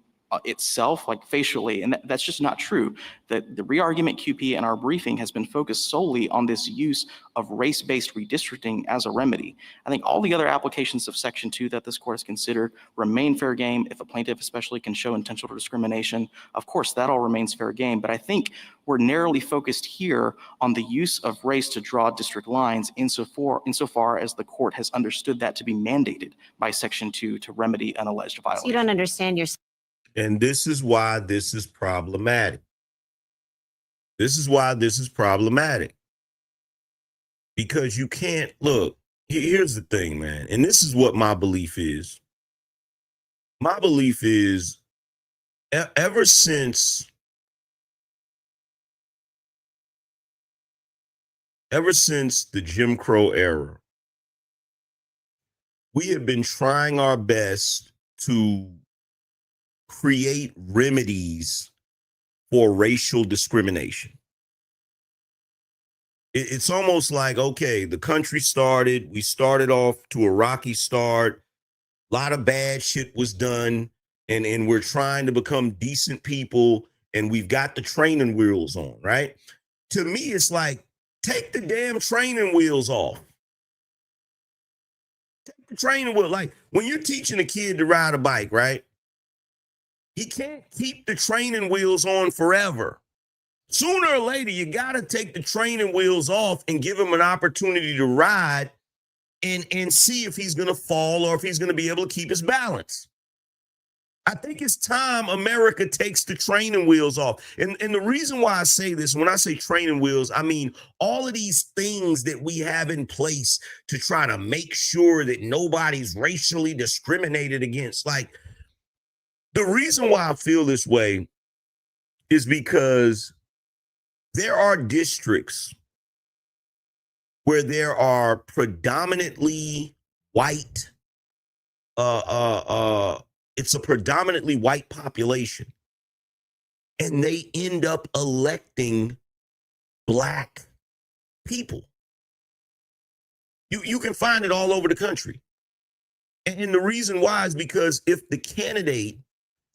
itself, like facially, and that's just not true. The re-argument QP in our briefing has been focused solely on this use of race-based redistricting as a remedy. I think all the other applications of Section 2 that this court has considered remain fair game. If a plaintiff especially can show intentional discrimination, of course, that all remains fair game. But I think we're narrowly focused here on the use of race to draw district lines insofar as the court has understood that to be mandated by Section 2 to remedy an alleged violation. So you don't understand your. And this is why this is problematic. This is why this is problematic. Because you can't, look, here's the thing, man. And this is what my belief is. My belief is ever since the Jim Crow era, we have been trying our best to create remedies for racial discrimination. It's almost like, okay, the country we started off to a rocky start. A lot of bad shit was done, and we're trying to become decent people, and we've got the training wheels on, right? To me, it's like, take the damn training wheels off. Take the training wheel. Like when you're teaching a kid to ride a bike, right? He can't keep the training wheels on forever. Sooner or later, you got to take the training wheels off and give him an opportunity to ride and see if he's going to fall or if he's going to be able to keep his balance. I think it's time America takes the training wheels off. And the reason why I say this, when I say training wheels, I mean all of these things that we have in place to try to make sure that nobody's racially discriminated against. Like, the reason why I feel this way is because there are districts where there are predominantly white, it's a predominantly white population, and they end up electing Black people. You can find it all over the country. And the reason why is because if the candidate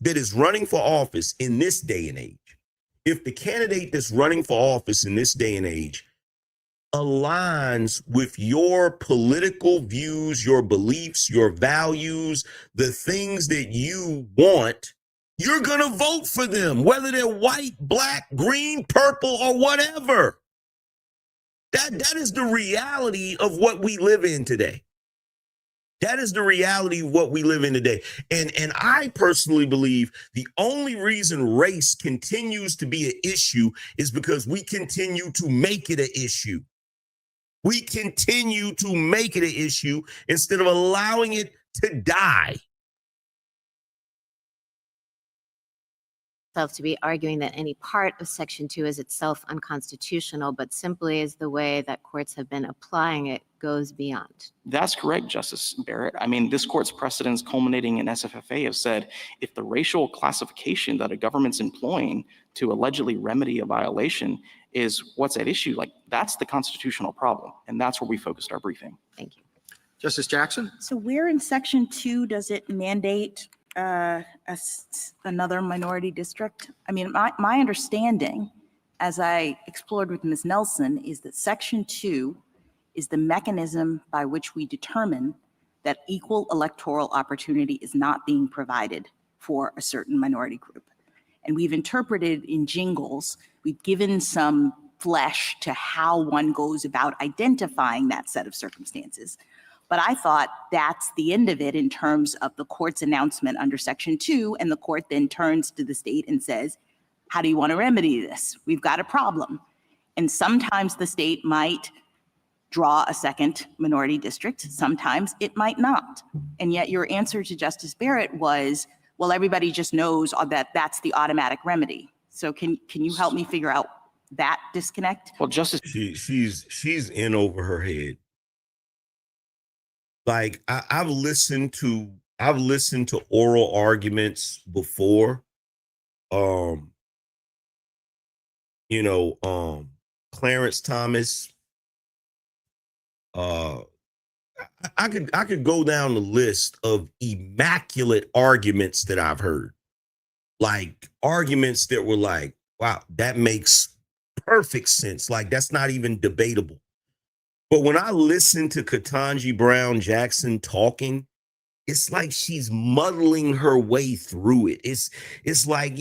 that is running for office in this day and age, aligns with your political views, your beliefs, your values, the things that you want, you're going to vote for them, whether they're white, Black, green, purple, or whatever. That is the reality of what we live in today. That is the reality of what we live in today. And I personally believe the only reason race continues to be an issue is because we continue to make it an issue. We continue to make it an issue instead of allowing it to die. To be arguing that any part of Section 2 is itself unconstitutional, but simply is the way that courts have been applying it goes beyond. That's correct, Justice Barrett. I mean, this court's precedents culminating in SFFA have said if the racial classification that a government's employing to allegedly remedy a violation is what's at issue, like that's the constitutional problem. And that's where we focused our briefing. Thank you. Justice Jackson? So where in Section 2 does it mandate another minority district? I mean, my understanding, as I explored with Ms. Nelson, is that Section 2 is the mechanism by which we determine that equal electoral opportunity is not being provided for a certain minority group. And we've interpreted in jingles, we've given some flesh to how one goes about identifying that set of circumstances. But I thought that's the end of it in terms of the court's announcement under Section 2, and the court then turns to the state and says, how do you want to remedy this? We've got a problem. And sometimes the state might draw a second minority district, sometimes it might not. And yet your answer to Justice Barrett was, well, everybody just knows that that's the automatic remedy. So can you help me figure out that disconnect? Well, Justice, She's in over her head. Like I've listened to oral arguments before. Clarence Thomas. I could go down the list of immaculate arguments that I've heard. Like arguments that were like, wow, that makes perfect sense. Like that's not even debatable. But when I listen to Ketanji Brown Jackson talking, it's like she's muddling her way through it. It's like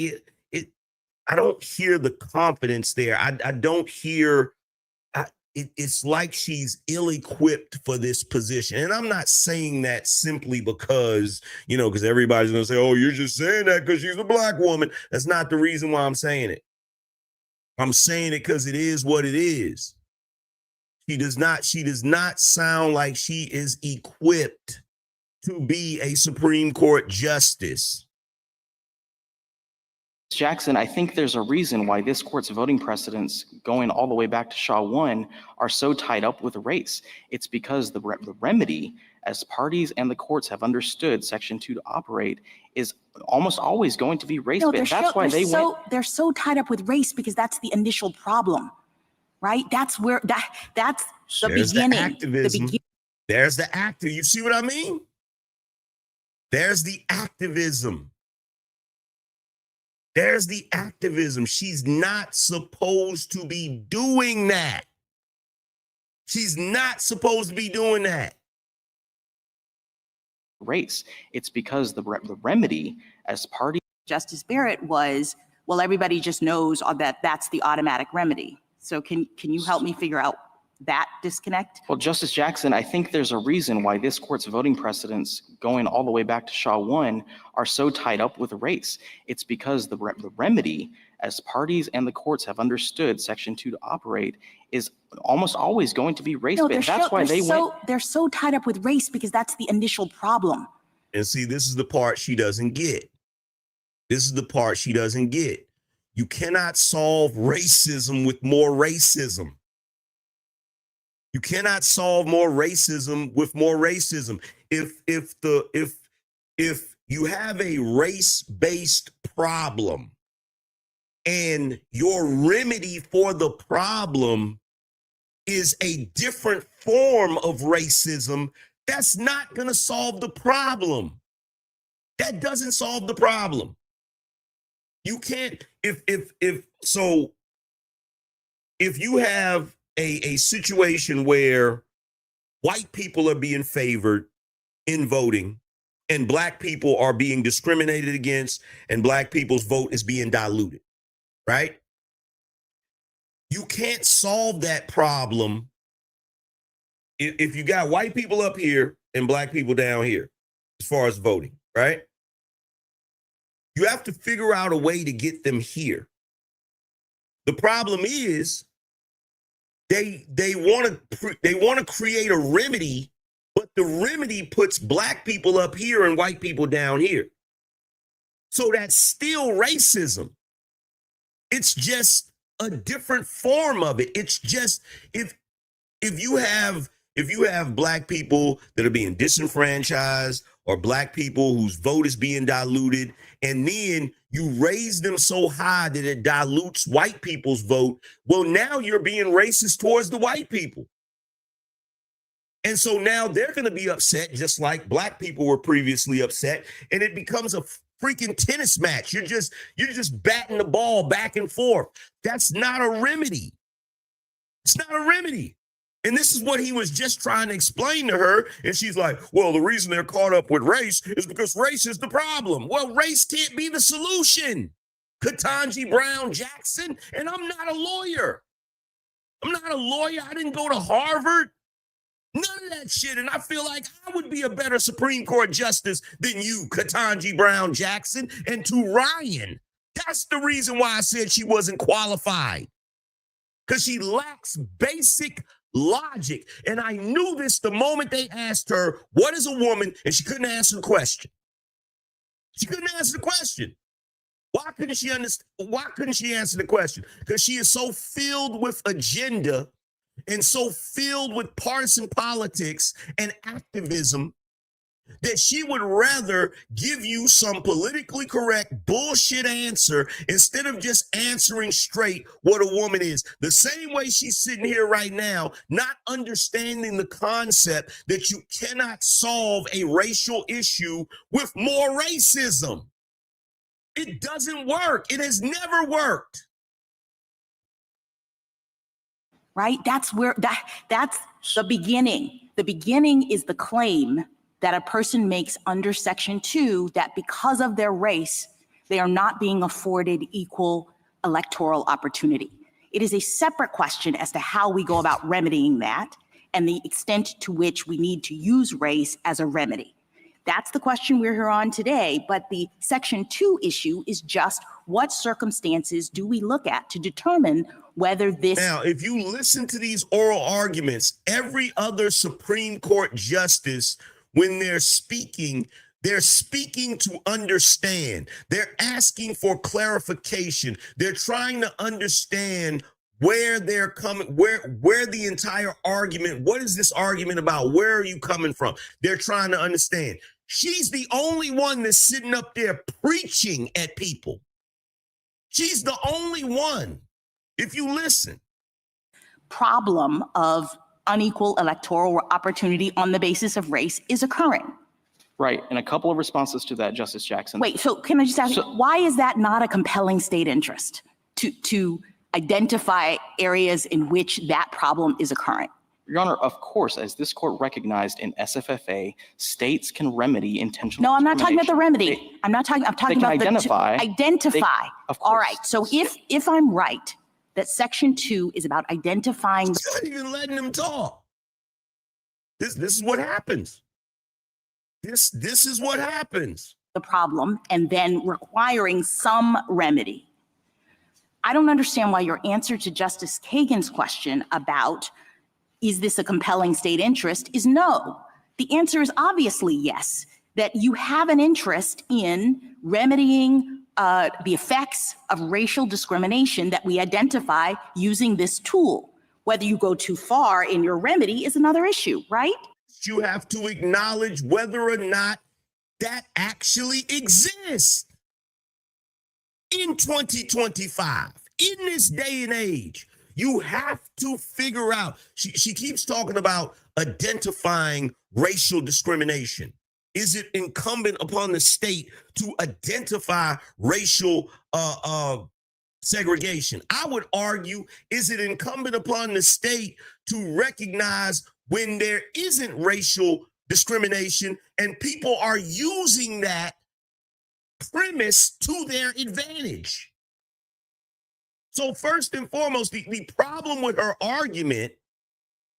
I don't hear the confidence there. I don't hear. It's like she's ill-equipped for this position. And I'm not saying that simply because, because everybody's going to say, oh, you're just saying that because she's a black woman. That's not the reason why I'm saying it. I'm saying it because it is what it is. She does not sound like she is equipped to be a Supreme Court justice. Jackson, I think there's a reason why this court's voting precedents going all the way back to Shaw 1 are so tied up with race. It's because the remedy, as parties and the courts have understood Section 2 to operate, is almost always going to be race-based. They're so tied up with race because that's the initial problem, right? That's where that's the beginning. Activism. There's the active. You see what I mean? There's the activism. There's the activism. She's not supposed to be doing that. She's not supposed to be doing that. Race. It's because the remedy as party. Justice Barrett was, well, everybody just knows that that's the automatic remedy. So can you help me figure out that disconnect? Well, Justice Jackson, I think there's a reason why this court's voting precedents going all the way back to Shaw 1 are so tied up with race. It's because the remedy, as parties and the courts have understood Section 2 to operate, is almost always going to be race-based. They're so tied up with race because that's the initial problem. And see, this is the part she doesn't get. This is the part she doesn't get. You cannot solve racism with more racism. You cannot solve more racism with more racism. If you have a race-based problem and your remedy for the problem is a different form of racism, that's not going to solve the problem. That doesn't solve the problem. You can't, if you have a situation where white people are being favored in voting and black people are being discriminated against and black people's vote is being diluted, right? You can't solve that problem if you got white people up here and black people down here as far as voting, right? You have to figure out a way to get them here. The problem is they want to create a remedy, but the remedy puts black people up here and white people down here. So that's still racism. It's just a different form of it. It's just if you have black people that are being disenfranchised or black people whose vote is being diluted, and then you raise them so high that it dilutes white people's vote, well, now you're being racist towards the white people. And so now they're going to be upset just like black people were previously upset, and it becomes a freaking tennis match. You're just batting the ball back and forth. That's not a remedy. It's not a remedy. And this is what he was just trying to explain to her. And she's like, well, the reason they're caught up with race is because race is the problem. Well, race can't be the solution. Ketanji Brown Jackson, and I'm not a lawyer. I didn't go to Harvard. None of that shit. And I feel like I would be a better Supreme Court justice than you, Ketanji Brown Jackson. And to Ryan, that's the reason why I said she wasn't qualified. Because she lacks basic logic. And I knew this the moment they asked her, what is a woman? And she couldn't answer the question. She couldn't answer the question. Why couldn't she understand? Why couldn't she answer the question? Because she is so filled with agenda and so filled with partisan politics and activism that she would rather give you some politically correct bullshit answer instead of just answering straight what a woman is. The same way she's sitting here right now, not understanding the concept that you cannot solve a racial issue with more racism. It doesn't work. It has never worked. Right? That's the beginning. The beginning is the claim that a person makes under Section 2 that because of their race, they are not being afforded equal electoral opportunity. It is a separate question as to how we go about remedying that and the extent to which we need to use race as a remedy. That's the question we're here on today, but the Section 2 issue is just what circumstances do we look at to determine whether this... Now, if you listen to these oral arguments, every other Supreme Court justice, when they're speaking to understand. They're asking for clarification. They're trying to understand where they're coming, where the entire argument, what is this argument about? Where are you coming from? They're trying to understand. She's the only one that's sitting up there preaching at people. She's the only one. If you listen. Problem of unequal electoral opportunity on the basis of race is occurring. Right. And a couple of responses to that, Justice Jackson. Wait, so can I just ask, why is that not a compelling state interest to identify areas in which that problem is occurring? Your Honor, of course, as this court recognized in SFFA, states can remedy intentional No, I'm not talking about the remedy. They, I'm talking about identify. Identify. Of course. All right. So if I'm right, that Section 2 is about identifying. She's not even letting them talk. This is what happens. This is what happens. The problem and then requiring some remedy. I don't understand why your answer to Justice Kagan's question about is this a compelling state interest is no. The answer is obviously yes, that you have an interest in remedying the effects of racial discrimination that we identify using this tool. Whether you go too far in your remedy is another issue, right? You have to acknowledge whether or not that actually exists in 2025, in this day and age. You have to figure out, she keeps talking about identifying racial discrimination. Is it incumbent upon the state to identify racial segregation? I would argue, is it incumbent upon the state to recognize when there isn't racial discrimination and people are using that premise to their advantage? So first and foremost, the problem with her argument,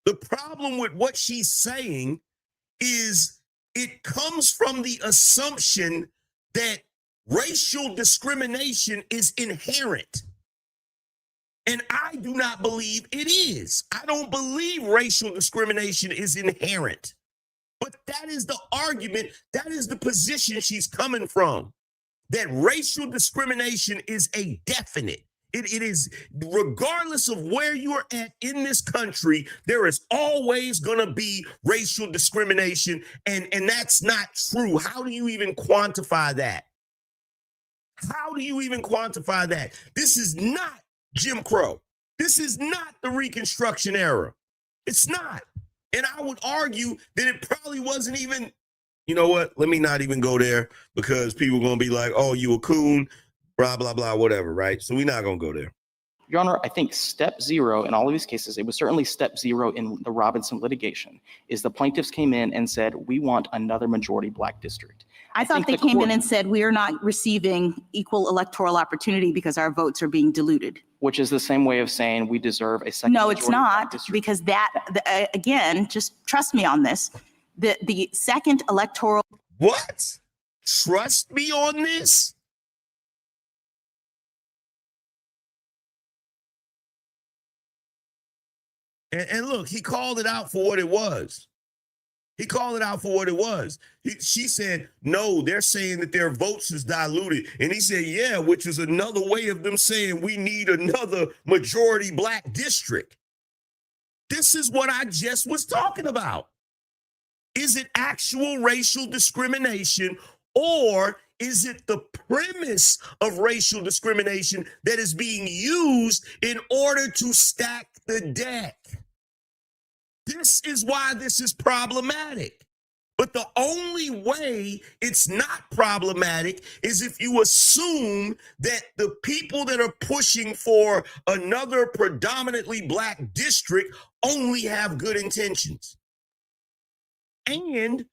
the problem with what she's saying is it comes from the assumption that racial discrimination is inherent. And I do not believe it is. I don't believe racial discrimination is inherent. But that is the argument, that is the position she's coming from, that racial discrimination is a definite. It is, regardless of where you're at in this country, there is always going to be racial discrimination, and that's not true. How do you even quantify that? How do you even quantify that? This is not Jim Crow. This is not the Reconstruction era. It's not. And I would argue that it probably wasn't even, you know what? Let me not even go there because people are going to be like, oh, you a coon, blah, blah, blah, whatever, right? So we're not going to go there. Your Honor, I think step zero in all of these cases, it was certainly step zero in the Robinson litigation, is the plaintiffs came in and said, we want another majority black district. I thought they came in and said, we are not receiving equal electoral opportunity because our votes are being diluted. Which is the same way of saying we deserve a second. No, it's not, because that, again, just trust me on this, the second electoral. What? Trust me on this? And look, he called it out for what it was. He called it out for what it was. She said, no, they're saying that their votes is diluted. And he said, yeah, which is another way of them saying we need another majority black district. This is what I just was talking about. Is it actual racial discrimination, or is it the premise of racial discrimination that is being used in order to stack the deck? This is why this is problematic. But the only way it's not problematic is if you assume that the people that are pushing for another predominantly black district only have good intentions. And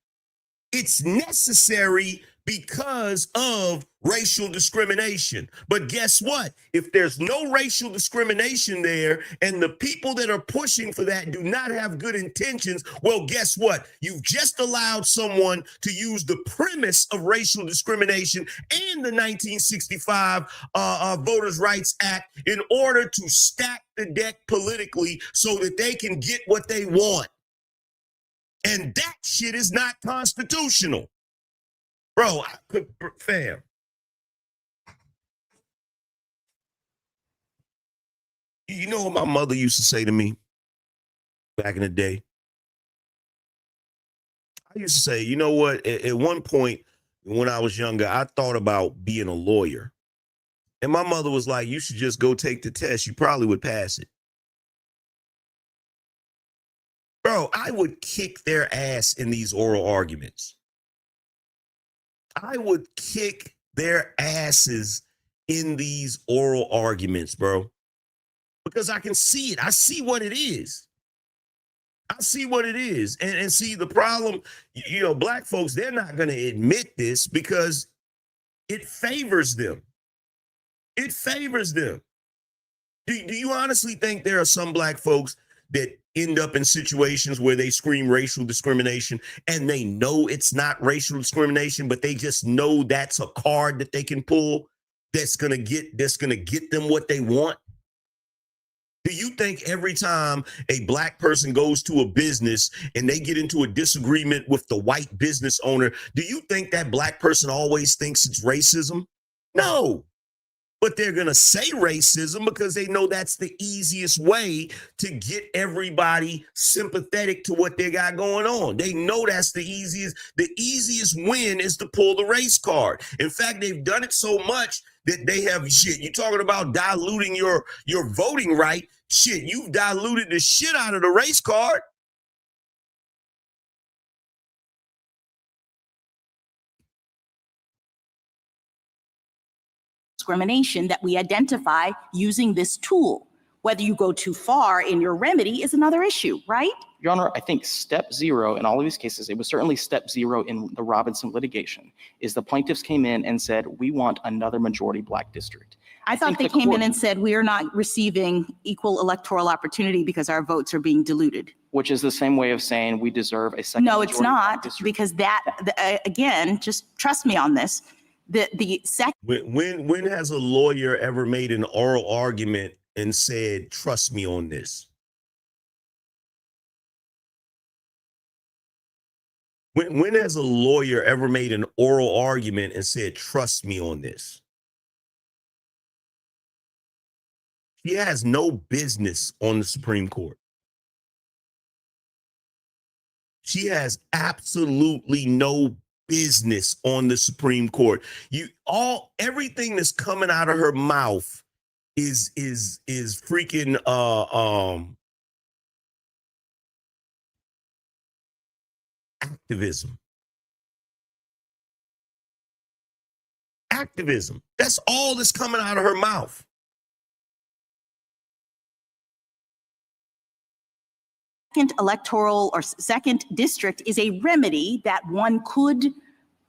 it's necessary because of racial discrimination. But guess what? If there's no racial discrimination there and the people that are pushing for that do not have good intentions, well, guess what? You've just allowed someone to use the premise of racial discrimination and the 1965 Voters' Rights Act in order to stack the deck politically so that they can get what they want. And that shit is not constitutional. Bro, fam. You know what my mother used to say to me back in the day? I used to say, you know what? At one point when I was younger, I thought about being a lawyer. And my mother was like, you should just go take the test. You probably would pass it. Bro, I would kick their ass in these oral arguments. I would kick their asses in these oral arguments, bro. Because I can see it. I see what it is. I see what it is. And see, the problem, you know, black folks, they're not going to admit this because it favors them. It favors them. Do you honestly think there are some black folks that end up in situations where they scream racial discrimination and they know it's not racial discrimination, but they just know that's a card that they can pull that's gonna get them what they want? Do you think every time a black person goes to a business and they get into a disagreement with the white business owner, do you think that black person always thinks it's racism? No. But they're going to say racism because they know that's the easiest way to get everybody sympathetic to what they got going on. They know that's the easiest win is to pull the race card. In fact, they've done it so much that they have shit. You're talking about diluting your voting right. Shit, you've diluted the shit out of the race card. Discrimination that we identify using this tool. Whether you go too far in your remedy is another issue, right? Your Honor, I think step zero in all of these cases, it was certainly step zero in the Robinson litigation, is the plaintiffs came in and said, we want another majority black district. I thought they came in and said, we are not receiving equal electoral opportunity because our votes are being diluted. Which is the same way of saying we deserve a second No, majority it's black not, district. because that, again, just trust me on this. The second. When has a lawyer ever made an oral argument and said, trust me on this? When has a lawyer ever made an oral argument and said, trust me on this? She has no business on the Supreme Court. She has absolutely no business on the Supreme Court. Everything that's coming out of her mouth is freaking activism. Activism. That's all that's coming out of her mouth. Second electoral or second district is a remedy that one could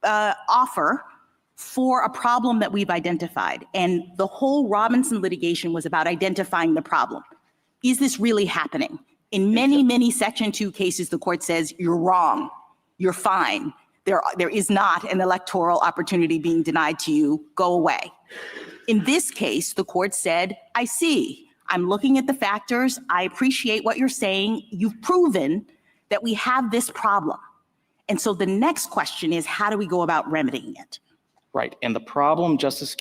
offer for a problem that we've identified. And the whole Robinson litigation was about identifying the problem. Is this really happening? In many, many Section 2 cases, the court says, you're wrong, you're fine. There is not an electoral opportunity being denied to you, go away. In this case, the court said, I see. I'm looking at the factors. I appreciate what you're saying. You've proven that we have this problem. And so the next question is, how do we go about remedying it? Right. And the problem, Justice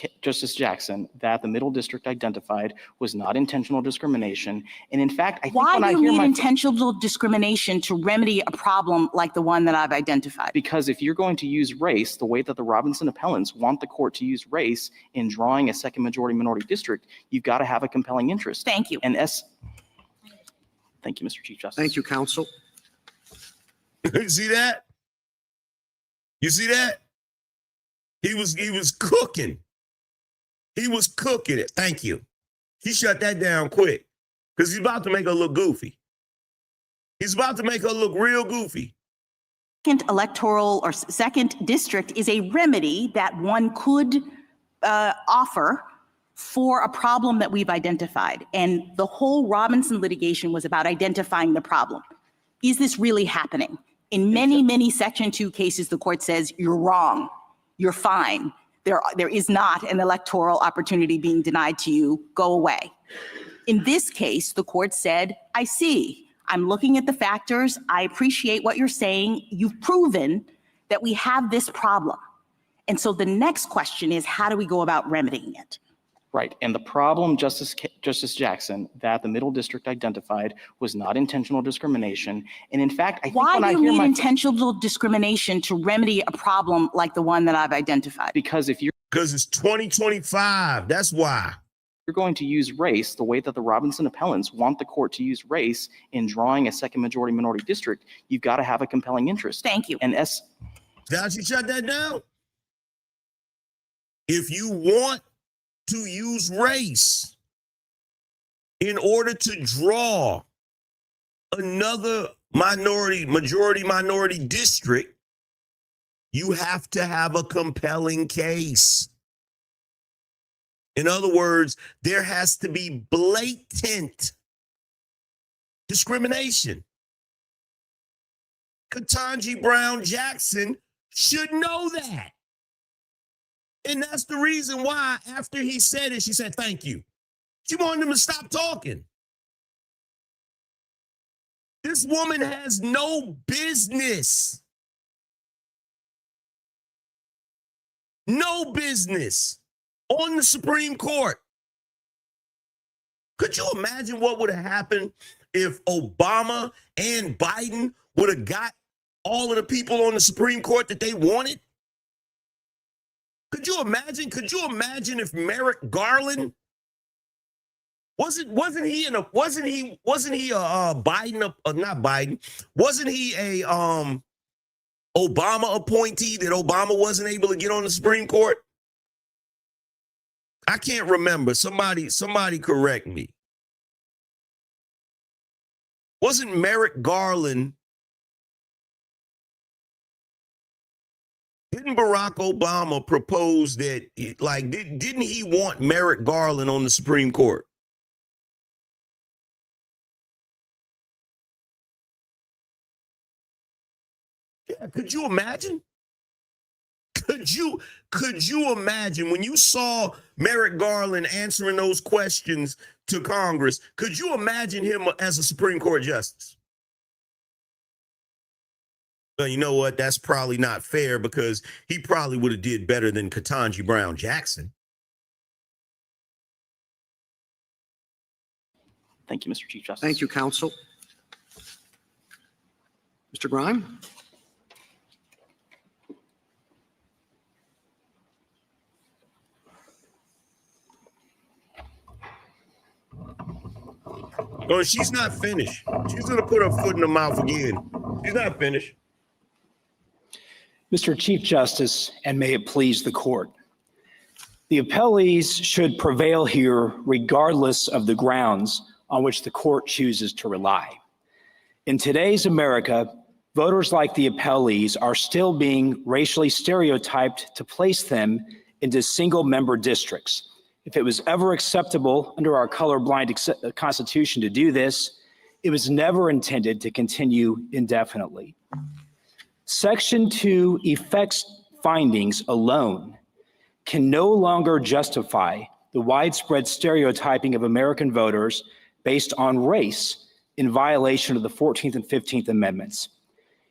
Jackson, that the Middle District identified was not intentional discrimination. And in fact, I think Why when do I you hear need my intentional discrimination to remedy a problem like the one that I've identified? because if you're going to use race the way that the Robinson appellants want the court to use race in drawing a second majority minority district, you've got to have a compelling interest. Thank you. And thank you, Mr. Chief Justice. Thank you, counsel. You see that? You see that? He was cooking. He was cooking it. Thank you. He shut that down quick because he's about to make her look goofy. He's about to make her look real goofy. Second electoral or second district is a remedy that one could offer for a problem that we've identified. And the whole Robinson litigation was about identifying the problem. Is this really happening? In many, many Section 2 cases, the court says, you're wrong. You're fine. There is not an electoral opportunity being denied to you. Go away. In this case, the court said, I see. I'm looking at the factors. I appreciate what you're saying. You've proven that we have this problem. And so the next question is, how do we go about remedying it? Right. And the problem, Justice Jackson, that the Middle District identified was not intentional discrimination. And in fact, I think Why when I do you hear need my intentional discrimination to remedy a problem like the one that I've identified? because if Because it's 2025. That's why. you're going to use race the way that the Robinson appellants want the court to use race in drawing a second majority minority district, you've got to have a compelling interest. Thank you. And Did you shut that down? If you want to use race in order to draw another majority minority district, you have to have a compelling case. In other words, there has to be blatant discrimination. Ketanji Brown Jackson should know that. And that's the reason why after he said it, she said, thank you. She wanted him to stop talking. This woman has no business. No business on the Supreme Court. Could you imagine what would have happened if Obama and Biden would have got all of the people on the Supreme Court that they wanted? Could you imagine? Could you imagine if Merrick Garland wasn't he a Biden not Biden? Wasn't he a Obama appointee that Obama wasn't able to get on the Supreme Court? I can't remember. Somebody correct me. Wasn't Merrick Garland? Didn't Barack Obama propose that, didn't he want Merrick Garland on the Supreme Court? Yeah, could you imagine? Could you imagine when you saw Merrick Garland answering those questions to Congress, could you imagine him as a Supreme Court justice? Well, you know what? That's probably not fair because he probably would have did better than Ketanji Brown Jackson. thank you, Mr. Chief Justice. Thank you, counsel. Mr. Grime? Oh, she's not finished. She's going to put her foot in the mouth again. She's not finished. Mr. Chief Justice, and may it please the court. The appellees should prevail here regardless of the grounds on which the court chooses to rely. In today's America, voters like the appellees are still being racially stereotyped to place them into single-member districts. If it was ever acceptable under our colorblind Constitution to do this, it was never intended to continue indefinitely. Section 2 effects findings alone can no longer justify the widespread stereotyping of American voters based on race in violation of the 14th and 15th Amendments.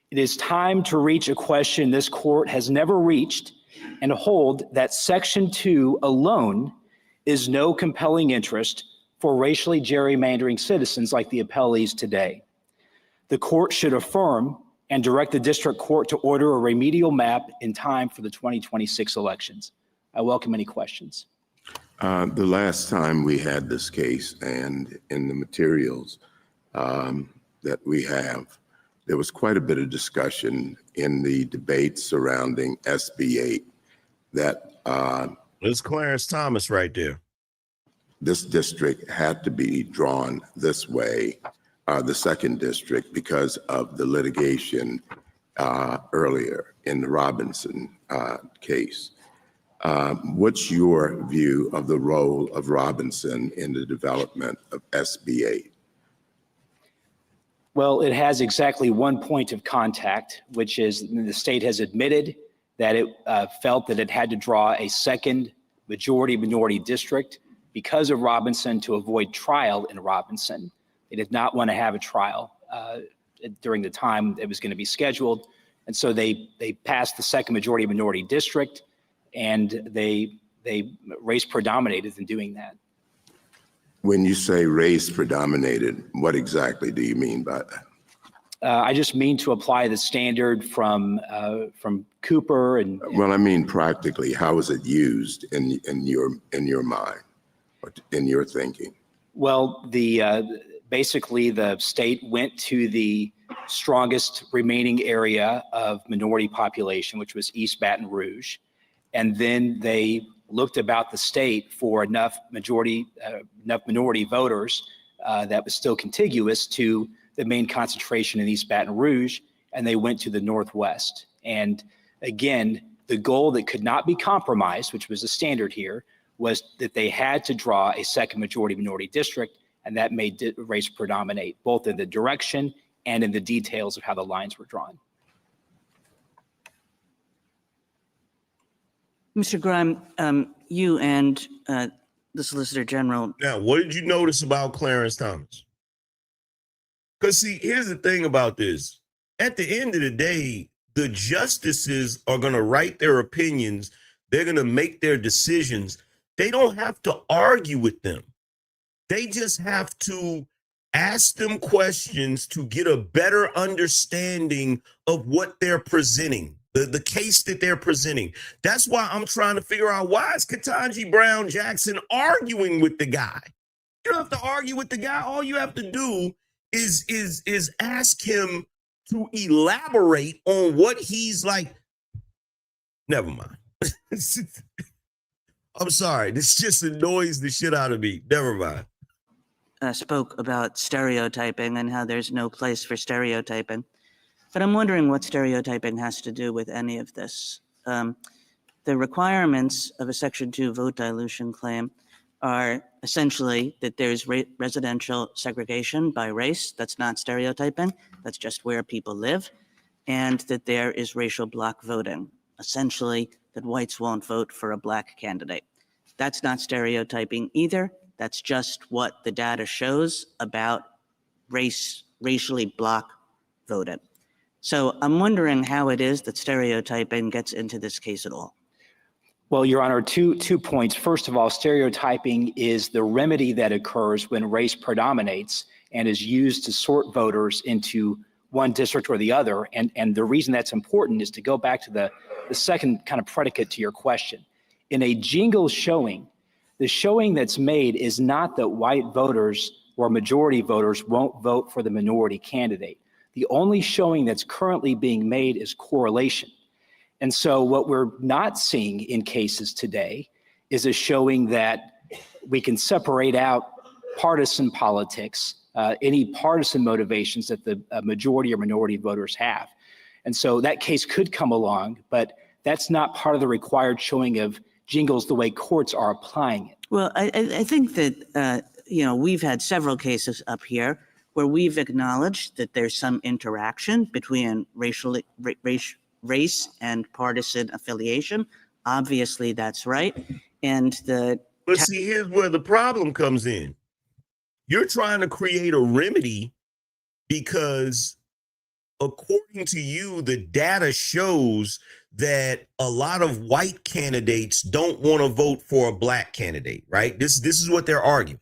It is time to reach a question this court has never reached and hold that Section 2 alone is no compelling interest for racially gerrymandering citizens like the appellees today. The court should affirm and direct the district court to order a remedial map in time for the 2026 elections. I welcome any questions. The last time we had this case, and in the materials that we have, there was quite a bit of discussion in the debate surrounding SB 8 that It's Clarence Thomas right there. this district had to be drawn this way, the second district, because of the litigation earlier in the Robinson case. What's your view of the role of Robinson in the development of SB 8? Well, it has exactly one point of contact, which is the state has admitted that it felt that it had to draw a second majority-minority district because of Robinson to avoid trial in Robinson. They did not want to have a trial during the time it was going to be scheduled. And so they passed the second majority-minority district, and they race predominated in doing that. When you say race predominated, what exactly do you mean by that? I just mean to apply the standard from Cooper and. Well, I mean practically, how is it used in your mind, or in your thinking? Well, basically the state went to the strongest remaining area of minority population, which was East Baton Rouge, and then they looked about the state for enough minority voters that was still contiguous to the main concentration in East Baton Rouge, and they went to the Northwest. And again, the goal that could not be compromised, which was the standard here, was that they had to draw a second majority-minority district, and that made race predominate, both in the direction and in the details of how the lines were drawn. Mr. Grime, you and the Solicitor General. Now, what did you notice about Clarence Thomas? Because see, here's the thing about this. At the end of the day, the justices are going to write their opinions. They're going to make their decisions. They don't have to argue with them. They just have to ask them questions to get a better understanding of what they're presenting, the case that they're presenting. That's why I'm trying to figure out, why is Ketanji Brown Jackson arguing with the guy? You don't have to argue with the guy. All you have to do is ask him to elaborate on what he's like. Never mind. I'm sorry. This just annoys the shit out of me. Never mind. Spoke about stereotyping and how there's no place for stereotyping. But I'm wondering what stereotyping has to do with any of this. The requirements of a Section 2 vote dilution claim are essentially that there's residential segregation by race. That's not stereotyping. That's just where people live. And that there is racial block voting. Essentially, that whites won't vote for a black candidate. That's not stereotyping either. That's just what the data shows about racially block voting. So I'm wondering how it is that stereotyping gets into this case at all. Well, Your Honor, two points. First of all, stereotyping is the remedy that occurs when race predominates and is used to sort voters into one district or the other. And the reason that's important is to go back to the second kind of predicate to your question. In a jingle showing, the showing that's made is not that white voters or majority voters won't vote for the minority candidate. The only showing that's currently being made is correlation. And so what we're not seeing in cases today is a showing that we can separate out partisan politics, any partisan motivations that the majority or minority voters have. And so that case could come along, but that's not part of the required showing of jingles the way courts are applying it. Well, I think that, we've had several cases up here where we've acknowledged that there's some interaction between race and partisan affiliation. Obviously, that's right. But see, here's where the problem comes in. You're trying to create a remedy because according to you, the data shows that a lot of white candidates don't want to vote for a black candidate, right? This is what they're arguing.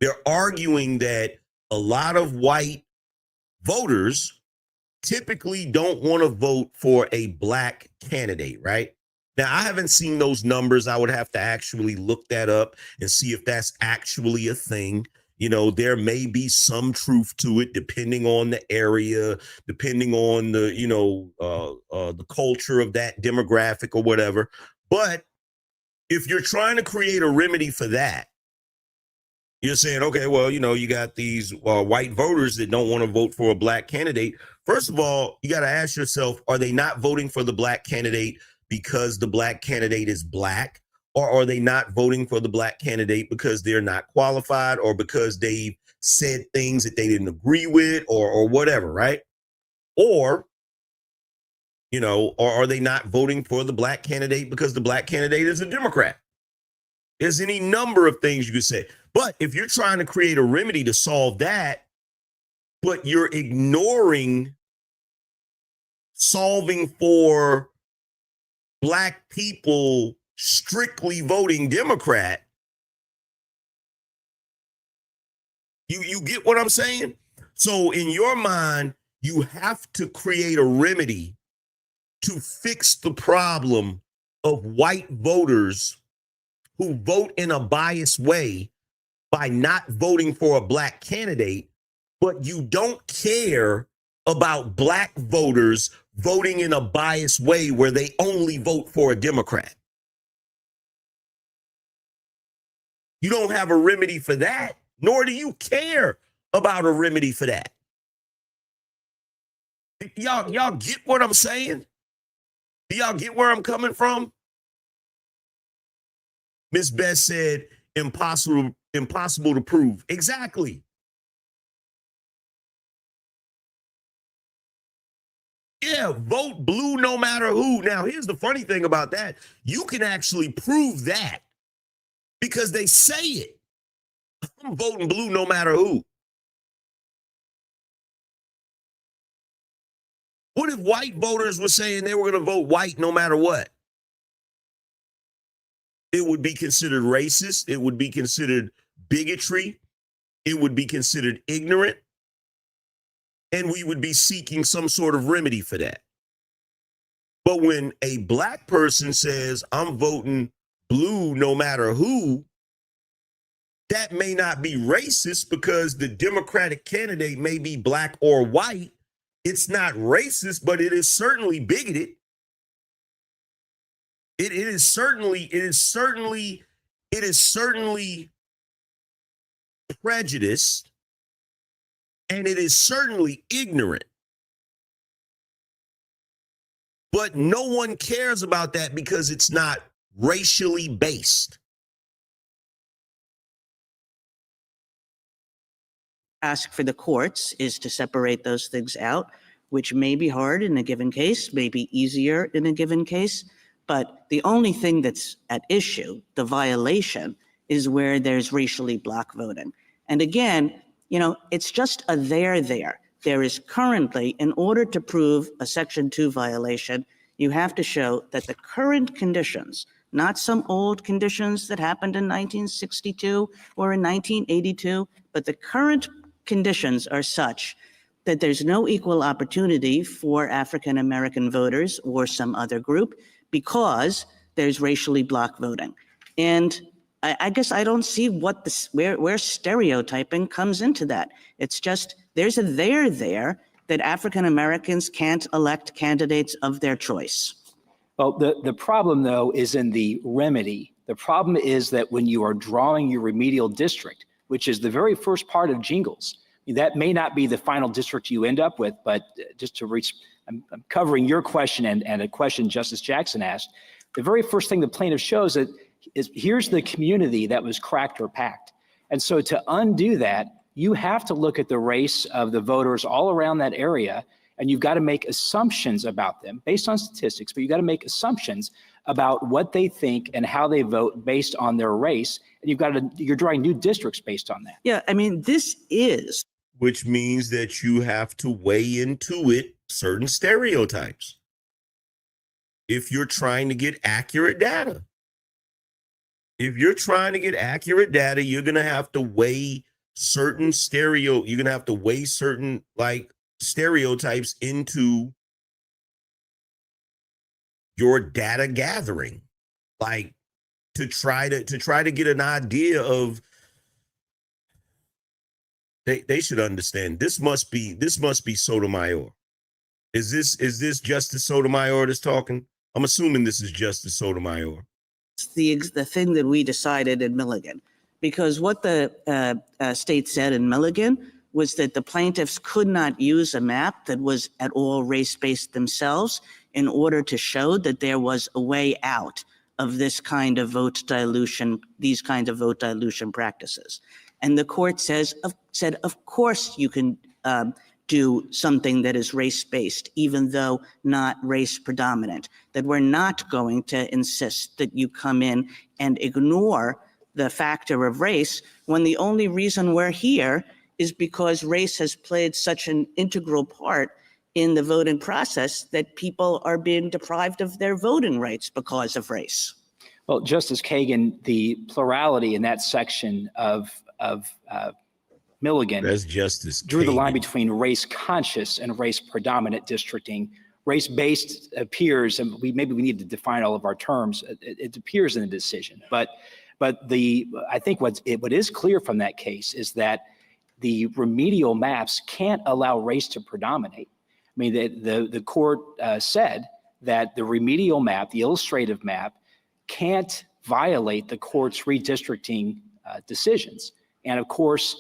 They're arguing that a lot of white voters typically don't want to vote for a black candidate, right? Now, I haven't seen those numbers. I would have to actually look that up and see if that's actually a thing. You know, there may be some truth to it, depending on the area, depending on the, the culture of that demographic or whatever. But if you're trying to create a remedy for that, you're saying, okay, well, you got these white voters that don't want to vote for a black candidate. First of all, you got to ask yourself, are they not voting for the black candidate because the black candidate is black? Or are they not voting for the black candidate because they're not qualified or because they've said things that they didn't agree with or whatever, right? Or, or are they not voting for the black candidate because the black candidate is a Democrat? There's any number of things you could say. But if you're trying to create a remedy to solve that, but you're ignoring solving for black people strictly voting Democrat, you get what I'm saying? So in your mind, you have to create a remedy to fix the problem of white voters who vote in a biased way by not voting for a black candidate, but you don't care about black voters voting in a biased way where they only vote for a Democrat. You don't have a remedy for that, nor do you care about a remedy for that. Y'all get what I'm saying? Do y'all get where I'm coming from? Miss Beth said, impossible to prove. Exactly. Yeah, vote blue no matter who. Now, here's the funny thing about that. You can actually prove that because they say it. I'm voting blue no matter who. What if white voters were saying they were going to vote white no matter what? It would be considered racist. It would be considered bigotry. It would be considered ignorant. And we would be seeking some sort of remedy for that. But when a black person says, I'm voting blue no matter who, that may not be racist because the Democratic candidate may be black or white. It's not racist, but it is certainly bigoted. It is certainly prejudiced, and it is certainly ignorant. But no one cares about that because it's not racially based. Ask for the courts is to separate those things out, which may be hard in a given case, may be easier in a given case. But the only thing that's at issue, the violation, is where there's racially black voting. And again, it's just a there. There is currently, in order to prove a Section 2 violation, you have to show that the current conditions, not some old conditions that happened in 1962 or in 1982, but the current conditions are such that there's no equal opportunity for African American voters or some other group because there's racially black voting. And I guess I don't see where stereotyping comes into that. It's just there's a there that African Americans can't elect candidates of their choice. Well, the problem, though, is in the remedy. The problem is that when you are drawing your remedial district, which is the very first part of Jingles, that may not be the final district you end up with, but just to reach, I'm covering your question and a question Justice Jackson asked. The very first thing the plaintiff shows is here's the community that was cracked or packed. And so to undo that, you have to look at the race of the voters all around that area, and you've got to make assumptions about them based on statistics, but you've got to make assumptions about what they think and how they vote based on their race. And you're drawing new districts based on that. Yeah, I mean, this is. Which means that you have to weigh into it certain stereotypes. If you're trying to get accurate data, you're going to have to weigh certain like stereotypes into your data gathering, like to try to get an idea of. They should understand this must be Sotomayor. Is this Justice Sotomayor that's talking? I'm assuming this is Justice Sotomayor. It's the thing that we decided in Milligan, because what the state said in Milligan was that the plaintiffs could not use a map that was at all race-based themselves in order to show that there was a way out of this kind of vote dilution, these kinds of vote dilution practices. And the court said, of course you can do something that is race-based, even though not race predominant, that we're not going to insist that you come in and ignore the factor of race when the only reason we're here is because race has played such an integral part in the voting process that people are being deprived of their voting rights because of race. Well, Justice Kagan, the plurality in that section of Milligan That's Justice drew the line Kagan. between race conscious and race predominant districting. Race based appears, and maybe we need to define all of our terms. It appears in the decision, but I think what is clear from that case is that the remedial maps can't allow race to predominate. I mean, the court said that the remedial map, the illustrative map, can't violate the court's redistricting decisions. And of course,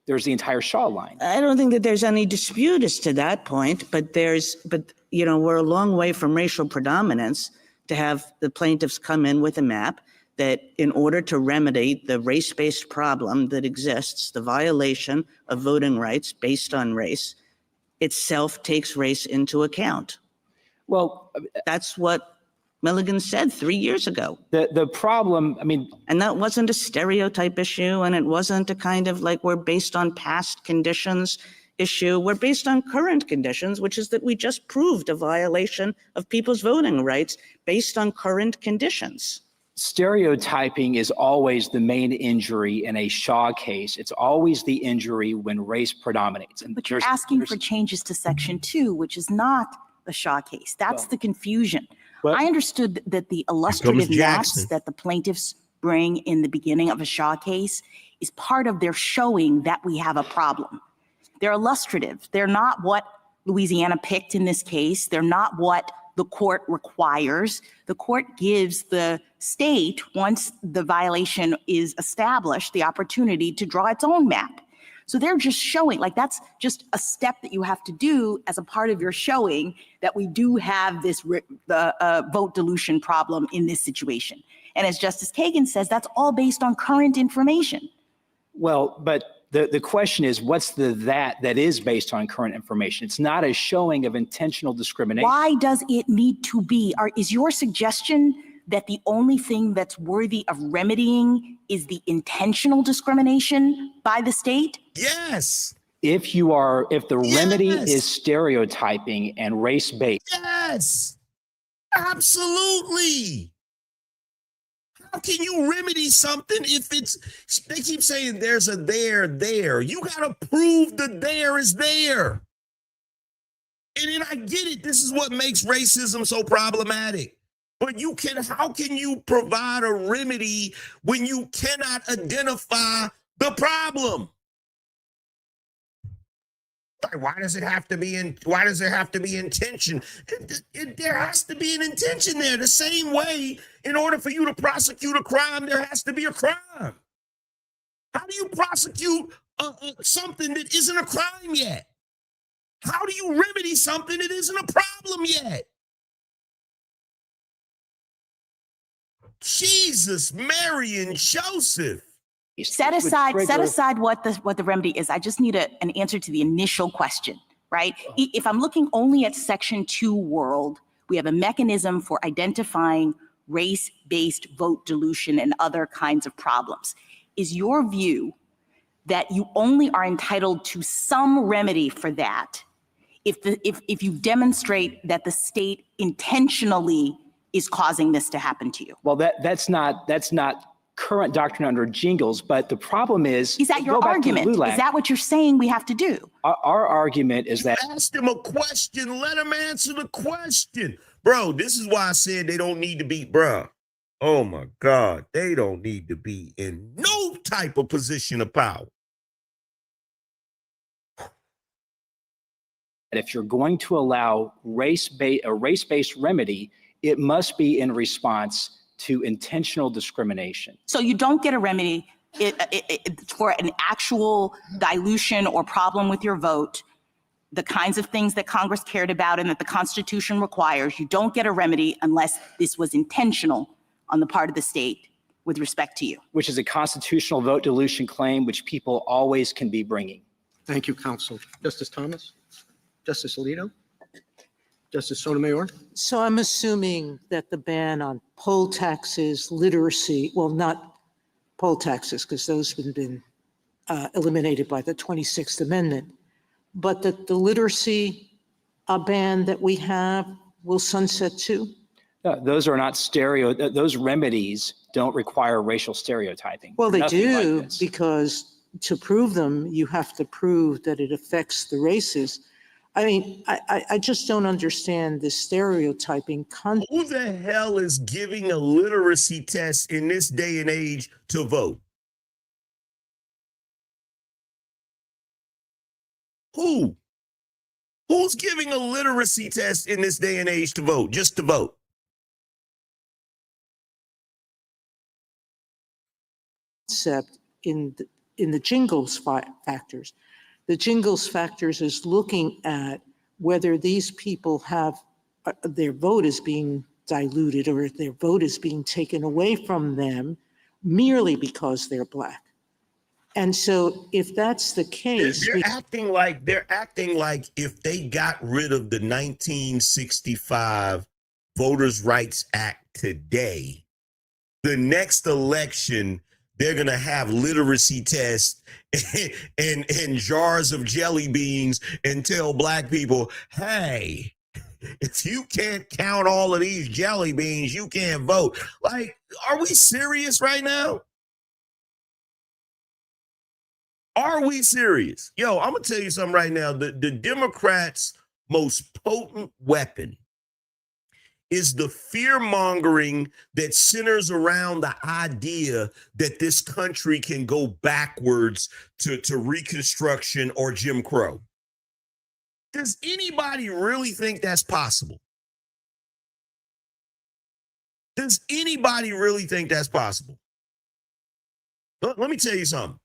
there's the entire Shaw line. I don't think that there's any dispute as to that point, but we're a long way from racial predominance to have the plaintiffs come in with a map that in order to remedy the race-based problem that exists, the violation of voting rights based on race, itself takes race into account. Well, that's what Milligan said 3 years ago. The problem, I mean. And that wasn't a stereotype issue, and it wasn't a kind of like we're based on past conditions issue. We're based on current conditions, which is that we just proved a violation of people's voting rights based on current conditions. Stereotyping is always the main injury in a Shaw case. It's always the injury when race predominates. But you're asking for changes to Section 2, which is not the Shaw case. That's the confusion. Well, I understood that the illustrative maps that the plaintiffs bring in the beginning of a Shaw case is part of their showing that we have a problem. They're illustrative. They're not what Louisiana picked in this case. They're not what the court requires. The court gives the state, once the violation is established, the opportunity to draw its own map. So they're just showing, like that's just a step that you have to do as a part of your showing that we do have this vote dilution problem in this situation. And as Justice Kagan says, that's all based on current information. Well, but the question is, what's that is based on current information? It's not a showing of intentional discrimination. Why does it need to be? Is your suggestion that the only thing that's worthy of remedying is the intentional discrimination by the state? Yes. If the remedy is stereotyping and race-based. Yes. Absolutely. How can you remedy something if they keep saying there's a there. You got to prove the there is there. And then I get it. This is what makes racism so problematic. But how can you provide a remedy when you cannot identify the problem? Why does it have to be intention? There has to be an intention there. The same way, in order for you to prosecute a crime, there has to be a crime. How do you prosecute something that isn't a crime yet? How do you remedy something that isn't a problem yet? Jesus, Mary, and Joseph. Set aside what the remedy is. I just need an answer to the initial question, right? If I'm looking only at Section 2 world, we have a mechanism for identifying race-based vote dilution and other kinds of problems. Is your view that you only are entitled to some remedy for that if you demonstrate that the state intentionally is causing this to happen to you. Well, that's not current doctrine under Jingles, but the problem is that your argument? Is that what you're saying we have to do? Our argument is that asked him a question. Let him answer the question. Bro, this is why I said they don't need to be, bro. Oh my God. They don't need to be in no type of position of power. if you're going to allow a race-based remedy, it must be in response to intentional discrimination. So you don't get a remedy for an actual dilution or problem with your vote, the kinds of things that Congress cared about and that the Constitution requires. You don't get a remedy unless this was intentional on the part of the state with respect to you. Which is a constitutional vote dilution claim, which people always can be bringing. Thank you, counsel. Justice Thomas? Justice Alito? Justice Sotomayor? So I'm assuming that the ban on poll taxes, literacy, well, not poll taxes, because those have been eliminated by the 26th Amendment, but that the literacy ban that we have will sunset too? Those are not those remedies don't require racial stereotyping. Well, they Nothing do, like this. because to prove them, you have to prove that it affects the races. I mean, I just don't understand the stereotyping concept. Who the hell is giving a literacy test in this day and age to vote? Who? Who's giving a literacy test in this day and age to vote, just to vote? Concept in the Jingles factors. The Jingles factors is looking at whether these people have their vote is being diluted or if their vote is being taken away from them merely because they're Black. And so if that's the case, they're acting like if they got rid of the 1965 Voters' Rights Act today, the next election, they're going to have literacy tests and jars of jelly beans and tell Black people, hey, if you can't count all of these jelly beans, you can't vote. Like, are we serious right now? Are we serious? Yo, I'm going to tell you something right now. The Democrats' most potent weapon is the fear-mongering that centers around the idea that this country can go backwards to Reconstruction or Jim Crow. Does anybody really think that's possible? Does anybody really think that's possible? Let me tell you something.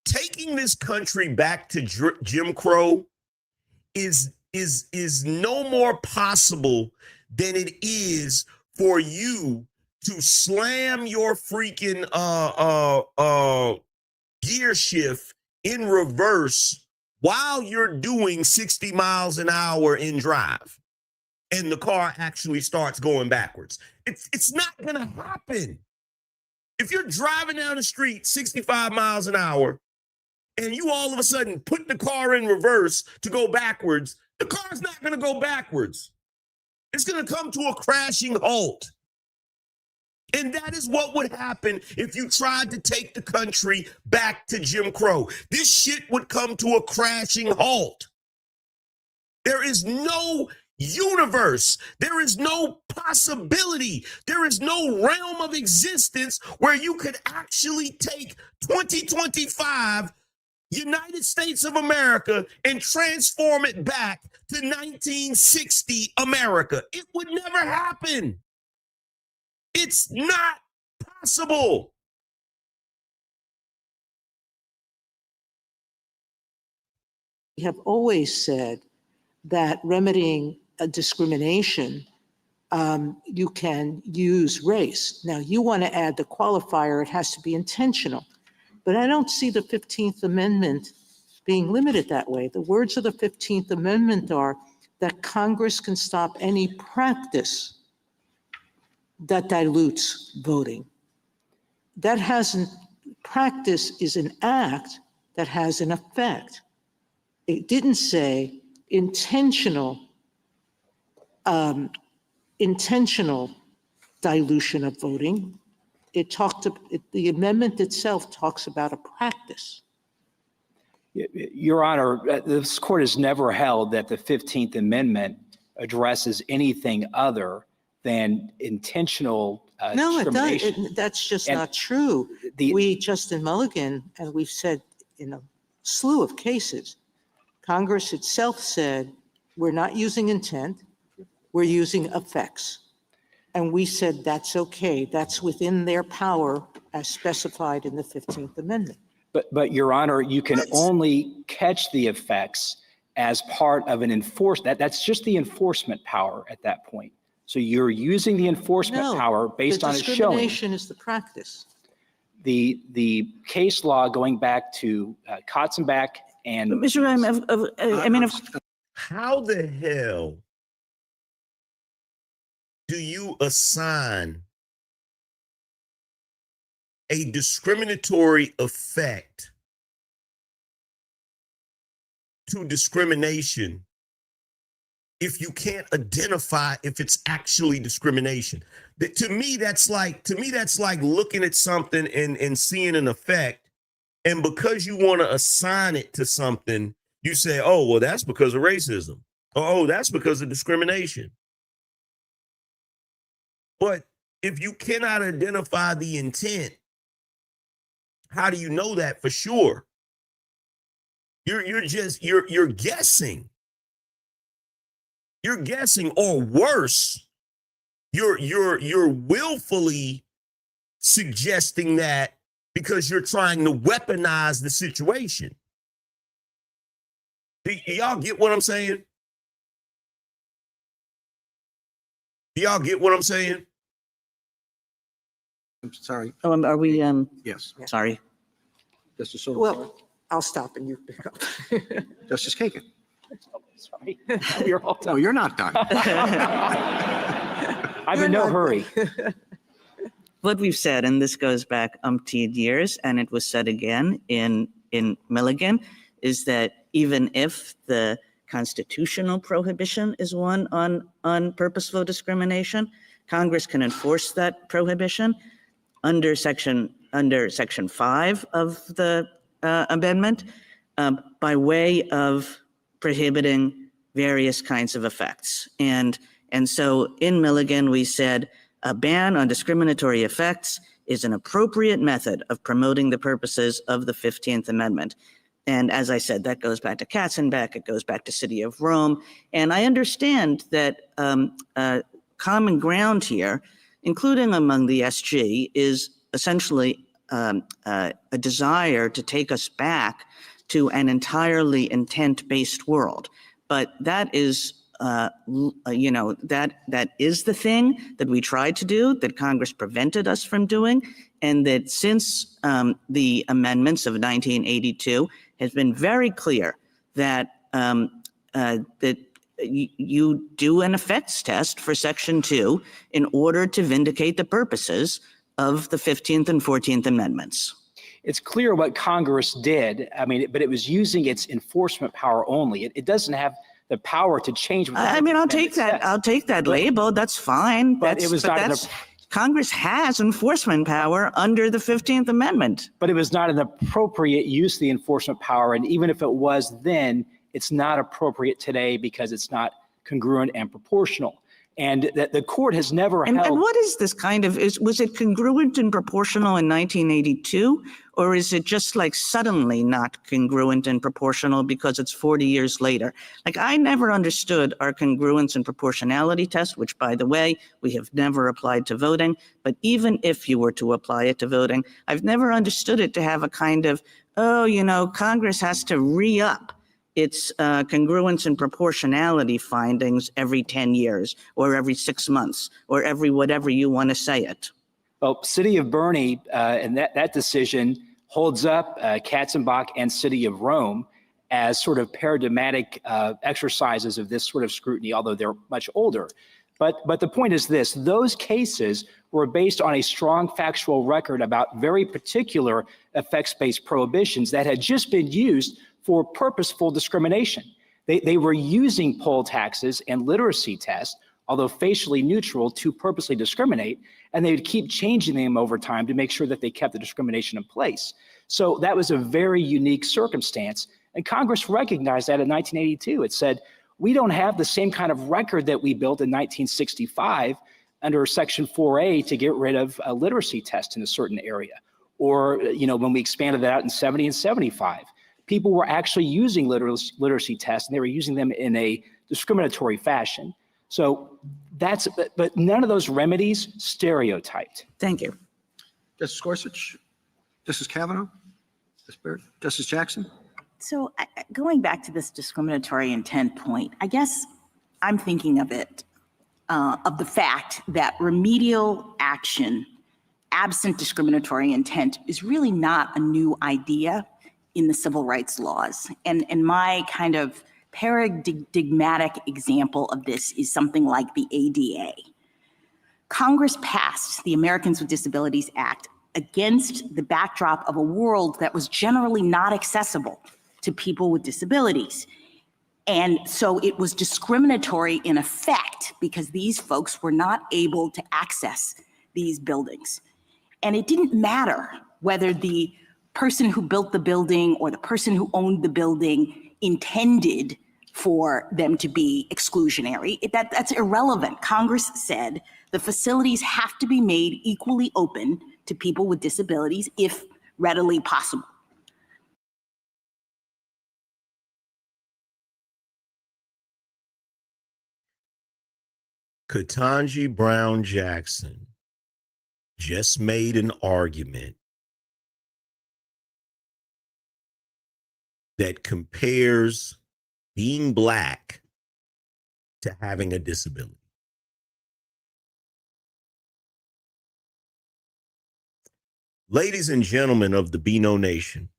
Taking this country back to Jim Crow is no more possible than it is for you to slam your freaking gear shift in reverse while you're doing 60 miles an hour in drive and the car actually starts going backwards. It's not gonna happen. If you're driving down the street 65 miles an hour and you all of a sudden put the car in reverse to go backwards, the car's not going to go backwards. It's going to come to a crashing halt. And that is what would happen if you tried to take the country back to Jim Crow. This shit would come to a crashing halt. There is no universe. There is no possibility. There is no realm of existence where you could actually take 2025 United States of America and transform it back to 1960 America. It would never happen. It's not possible. We have always said that remedying a discrimination, you can use race. Now, you want to add the qualifier, it has to be intentional. But I don't see the 15th Amendment being limited that way. The words of the 15th Amendment are that Congress can stop any practice that dilutes voting. Practice is an act that has an effect. It didn't say intentional dilution of voting. The amendment itself talks about a practice. Your Honor, this court has never held that the 15th Amendment addresses anything other than intentional No, it discrimination. does. That's just And not true. the- Just in Mulligan, and we've said in a slew of cases, Congress itself said, we're not using intent, we're using effects. And we said, that's okay. That's within their power as specified in the 15th Amendment. But Your Honor, you can only catch the effects as part of an that's just the enforcement power at that point. So you're using the enforcement No, power based on a the showing. discrimination is the practice. The case law going back to Katzenbach and Mr. Ryan, How the hell do you assign a discriminatory effect to discrimination if you can't identify if it's actually discrimination? To me, that's like looking at something and seeing an effect, and because you want to assign it to something, you say, oh, well, that's because of racism. Oh, that's because of discrimination. But if you cannot identify the intent, how do you know that for sure? You're guessing. You're guessing, or worse, you're willfully suggesting that because you're trying to weaponize the situation. Do y'all get what I'm saying? Do y'all get what I'm saying? I'm sorry. Oh, are we, Yes. sorry. Justice Sotomayor. Well, I'll stop and you pick up. Justice Kagan. sorry, you're all No, you're not done. I'm in no hurry. What we've said, and this goes back umpteen years, and it was said again in Milligan, is that even if the constitutional prohibition is one on purposeful discrimination, Congress can enforce that prohibition under Section 5 of the amendment by way of prohibiting various kinds of effects. And so in Milligan, we said a ban on discriminatory effects is an appropriate method of promoting the purposes of the 15th Amendment. And as I said, that goes back to Katzenbach, it goes back to City of Rome. And I understand that common ground here, including among the SG, is essentially a desire to take us back to an entirely intent-based world. But that is, that is the thing that we tried to do, that Congress prevented us from doing, and that since the amendments of 1982 has been very clear that that you do an effects test for Section 2 in order to vindicate the purposes of the 15th and 14th Amendments. It's clear what Congress did. I mean, but it was using its enforcement power only. It doesn't have the power to change. I'll take that. I'll take that label. That's fine. But it was not. Congress has enforcement power under the 15th Amendment. But it was not an appropriate use of the enforcement power. And even if it was then, it's not appropriate today because it's not congruent and proportional. And that the court has never held. And what is this kind of, was it congruent and proportional in 1982? Or is it just like suddenly not congruent and proportional because it's 40 years later? Like, I never understood our congruence and proportionality test, which, by the way, we have never applied to voting. But even if you were to apply it to voting, I've never understood it to have a kind of, Congress has to re-up its congruence and proportionality findings every 10 years or every 6 months or every whatever you want to say it. Well, City of Bernie and that decision holds up Katzenbach and City of Rome as sort of paradigmatic exercises of this sort of scrutiny, although they're much older. But the point is this: those cases were based on a strong factual record about very particular effects-based prohibitions that had just been used for purposeful discrimination. They were using poll taxes and literacy tests, although facially neutral, to purposely discriminate, and they would keep changing them over time to make sure that they kept the discrimination in place. So that was a very unique circumstance, and Congress recognized that in 1982. It said, we don't have the same kind of record that we built in 1965 under Section 4A to get rid of a literacy test in a certain area. Or, when we expanded that out in 70 and 75, people were actually using literacy tests, and they were using them in a discriminatory fashion. So but none of those remedies stereotyped. Thank you. Justice Gorsuch, Justice Kavanaugh, Justice Barrett, Justice Jackson. So going back to this discriminatory intent point, I guess I'm thinking of it, of the fact that remedial action absent discriminatory intent is really not a new idea in the civil rights laws. And my kind of paradigmatic example of this is something like the ADA. Congress passed the Americans with Disabilities Act against the backdrop of a world that was generally not accessible to people with disabilities. And so it was discriminatory in effect because these folks were not able to access these buildings. And it didn't matter whether the person who built the building or the person who owned the building intended for them to be exclusionary. That's irrelevant. Congress said the facilities have to be made equally open to people with disabilities if readily possible. Ketanji Brown Jackson just made an argument that compares being Black to having a disability. Ladies and gentlemen of the BINO Nation,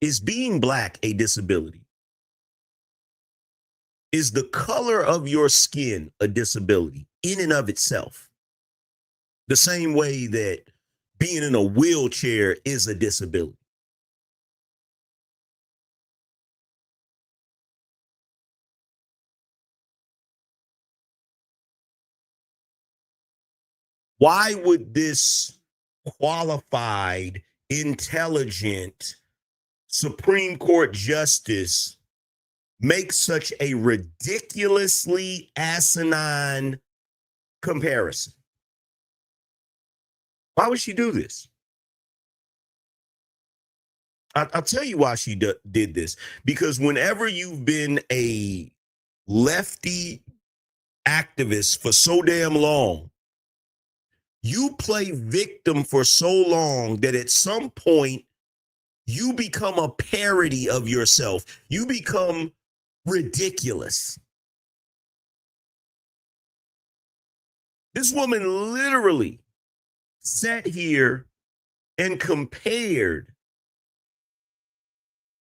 is being Black a disability? Is the color of your skin a disability in and of itself? The same way that being in a wheelchair is a disability. Why would this qualified, intelligent Supreme Court justice make such a ridiculously asinine comparison? Why would she do this? I'll tell you why she did this. Because whenever you've been a lefty activist for so damn long, you play victim for so long that at some point you become a parody of yourself. You become ridiculous. This woman literally sat here and compared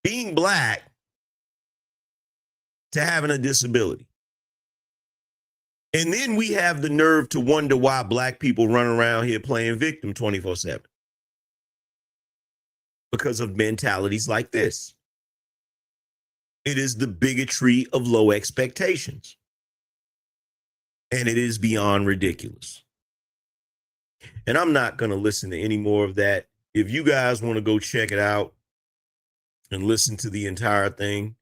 being Black to having a disability. And then we have the nerve to wonder why Black people run around here playing victim 24/7. Because of mentalities like this. It is the bigotry of low expectations. And it is beyond ridiculous. And I'm not going to listen to any more of that. If you guys want to go check it out and listen to the entire thing,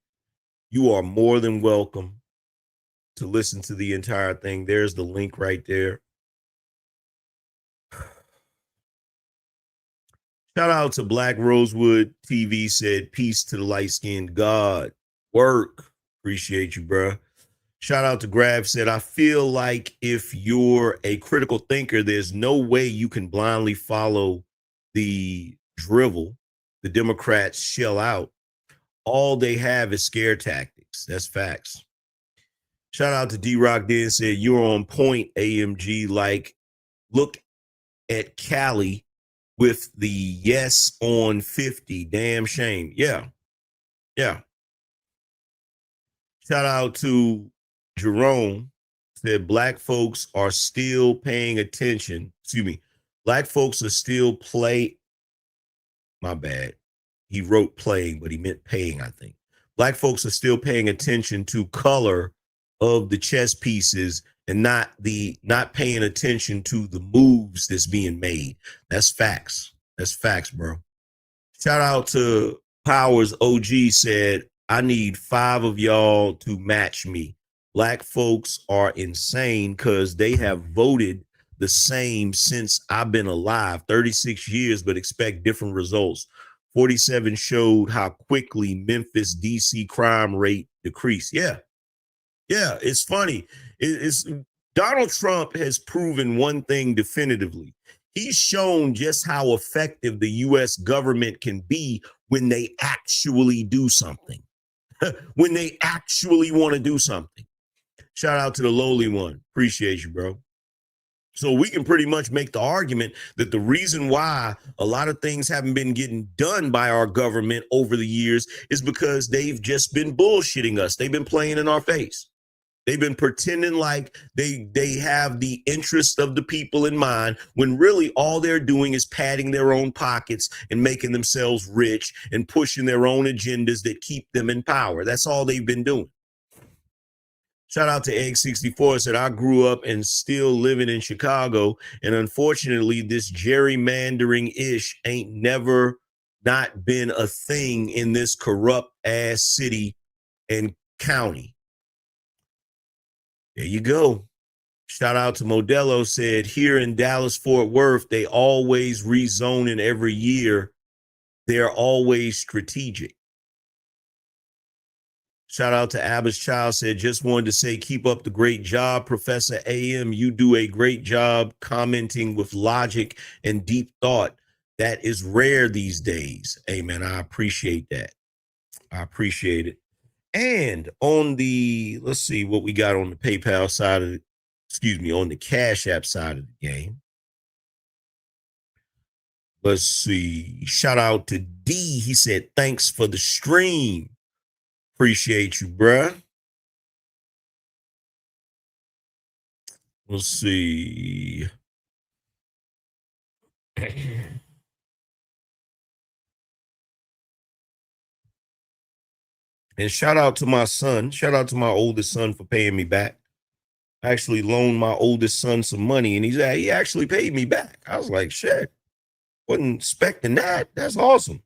you are more than welcome to listen to the entire thing. There's the link right there. Shout out to Black Rosewood TV, said peace to the light-skinned God. Work. Appreciate you, bruh. Shout out to Grab, said, I feel like if you're a critical thinker, there's no way you can blindly follow the drivel the Democrats shell out. All they have is scare tactics. That's facts. Shout out to D-Rock Den, said, you're on point, AMG. Like, look at Cali with the yes on 50. Damn shame. Yeah. Shout out to Jerome, said Black folks are still paying attention. Black folks are still my bad. he wrote playing, but he meant paying, I think. Black folks are still paying attention to color of the chess pieces and not paying attention to the moves that's being made. That's facts. That's facts, bro. Shout out to Powers. OG said, I need 5 of y'all to match me. Black folks are insane because they have voted the same since I've been alive, 36 years, but expect different results. 47 showed how quickly Memphis, DC crime rate decreased. Yeah, it's funny. It's Donald Trump has proven one thing definitively. He's shown just how effective the U.S. government can be when they actually do something, when they actually want to do something. Shout out to the lowly one. Appreciate you, bro. So we can pretty much make the argument that the reason why a lot of things haven't been getting done by our government over the years is because they've just been bullshitting us. They've been playing in our face. They've been pretending like they have the interest of the people in mind when really all they're doing is padding their own pockets and making themselves rich and pushing their own agendas that keep them in power. That's all they've been doing. Shout out to Egg64 said, I grew up and still living in Chicago. And unfortunately, this gerrymandering-ish ain't never not been a thing in this corrupt ass city and county. There you go. Shout out to Modelo said, here in Dallas, Fort Worth, they always rezoning every year. They're always strategic. Shout out to Abba's Child said, just wanted to say, keep up the great job, Professor AM. You do a great job commenting with logic and deep thought. That is rare these days. Amen. I appreciate that. I appreciate it. And on the, let's see what we got on the PayPal side of on the Cash App side of the game. Let's see. Shout out to D. He said, thanks for the stream. Appreciate you, bruh. Let's see. And shout out to my son. Shout out to my oldest son for paying me back. I actually loaned my oldest son some money, and he actually paid me back. I was like, shit, wasn't expecting that. That's awesome.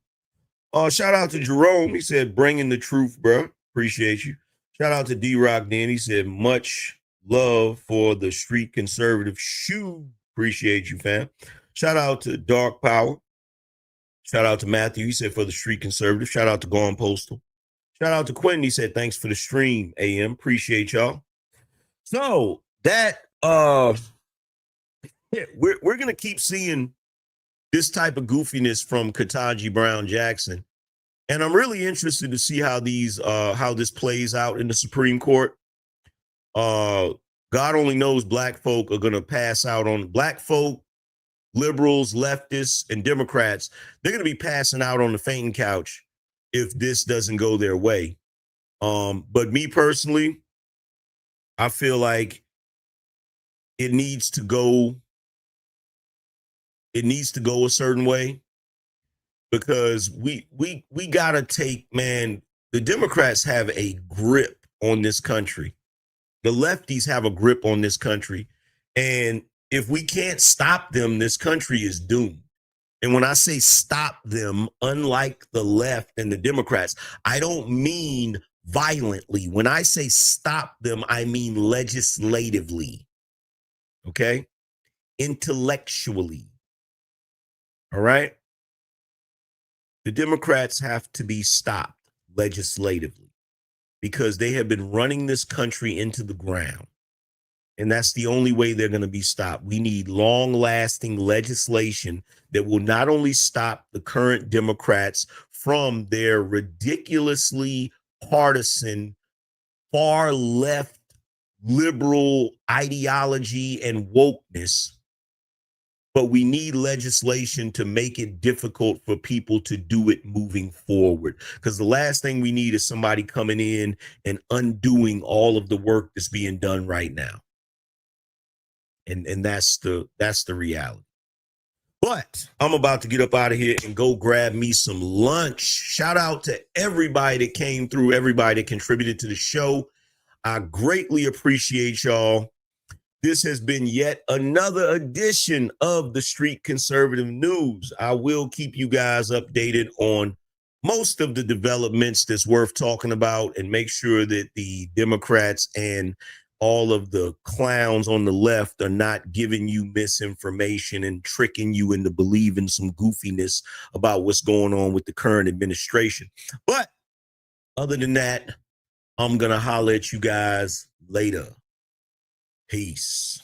Shout out to Jerome. He said, bringing the truth, bro. Appreciate you. Shout out to D-Rock then. He said, much love for the street conservative shoe. Appreciate you, fam. Shout out to Dark Power. Shout out to Matthew. He said, for the street conservative. Shout out to Gone Postal. Shout out to Quentin. He said, thanks for the stream, AM. Appreciate y'all. So that we're gonna keep seeing this type of goofiness from Ketanji Brown Jackson. And I'm really interested to see how this plays out in the Supreme Court. God only knows black folk are gonna pass out on black folk, liberals, leftists, and Democrats. They're gonna be passing out on the fainting couch if this doesn't go their way. But me personally, I feel like it needs to go a certain way, because we gotta take, man, the Democrats have a grip on this country. The lefties have a grip on this country. And if we can't stop them, this country is doomed. And when I say stop them, unlike the left and the Democrats, I don't mean violently. When I say stop them, I mean legislatively. Okay? Intellectually. All right? The Democrats have to be stopped legislatively because they have been running this country into the ground. And that's the only way they're going to be stopped. We need long-lasting legislation that will not only stop the current Democrats from their ridiculously partisan, far left liberal ideology and wokeness, but we need legislation to make it difficult for people to do it moving forward. Because the last thing we need is somebody coming in and undoing all of the work that's being done right now. And that's the reality. But I'm about to get up out of here and go grab me some lunch. Shout out to everybody that came through, everybody that contributed to the show. I greatly appreciate y'all. This has been yet another edition of the Street Conservative News. I will keep you guys updated on most of the developments that's worth talking about, and make sure that the Democrats and all of the clowns on the left are not giving you misinformation and tricking you into believing some goofiness about what's going on with the current administration. But other than that, I'm going to holler at you guys later. Peace.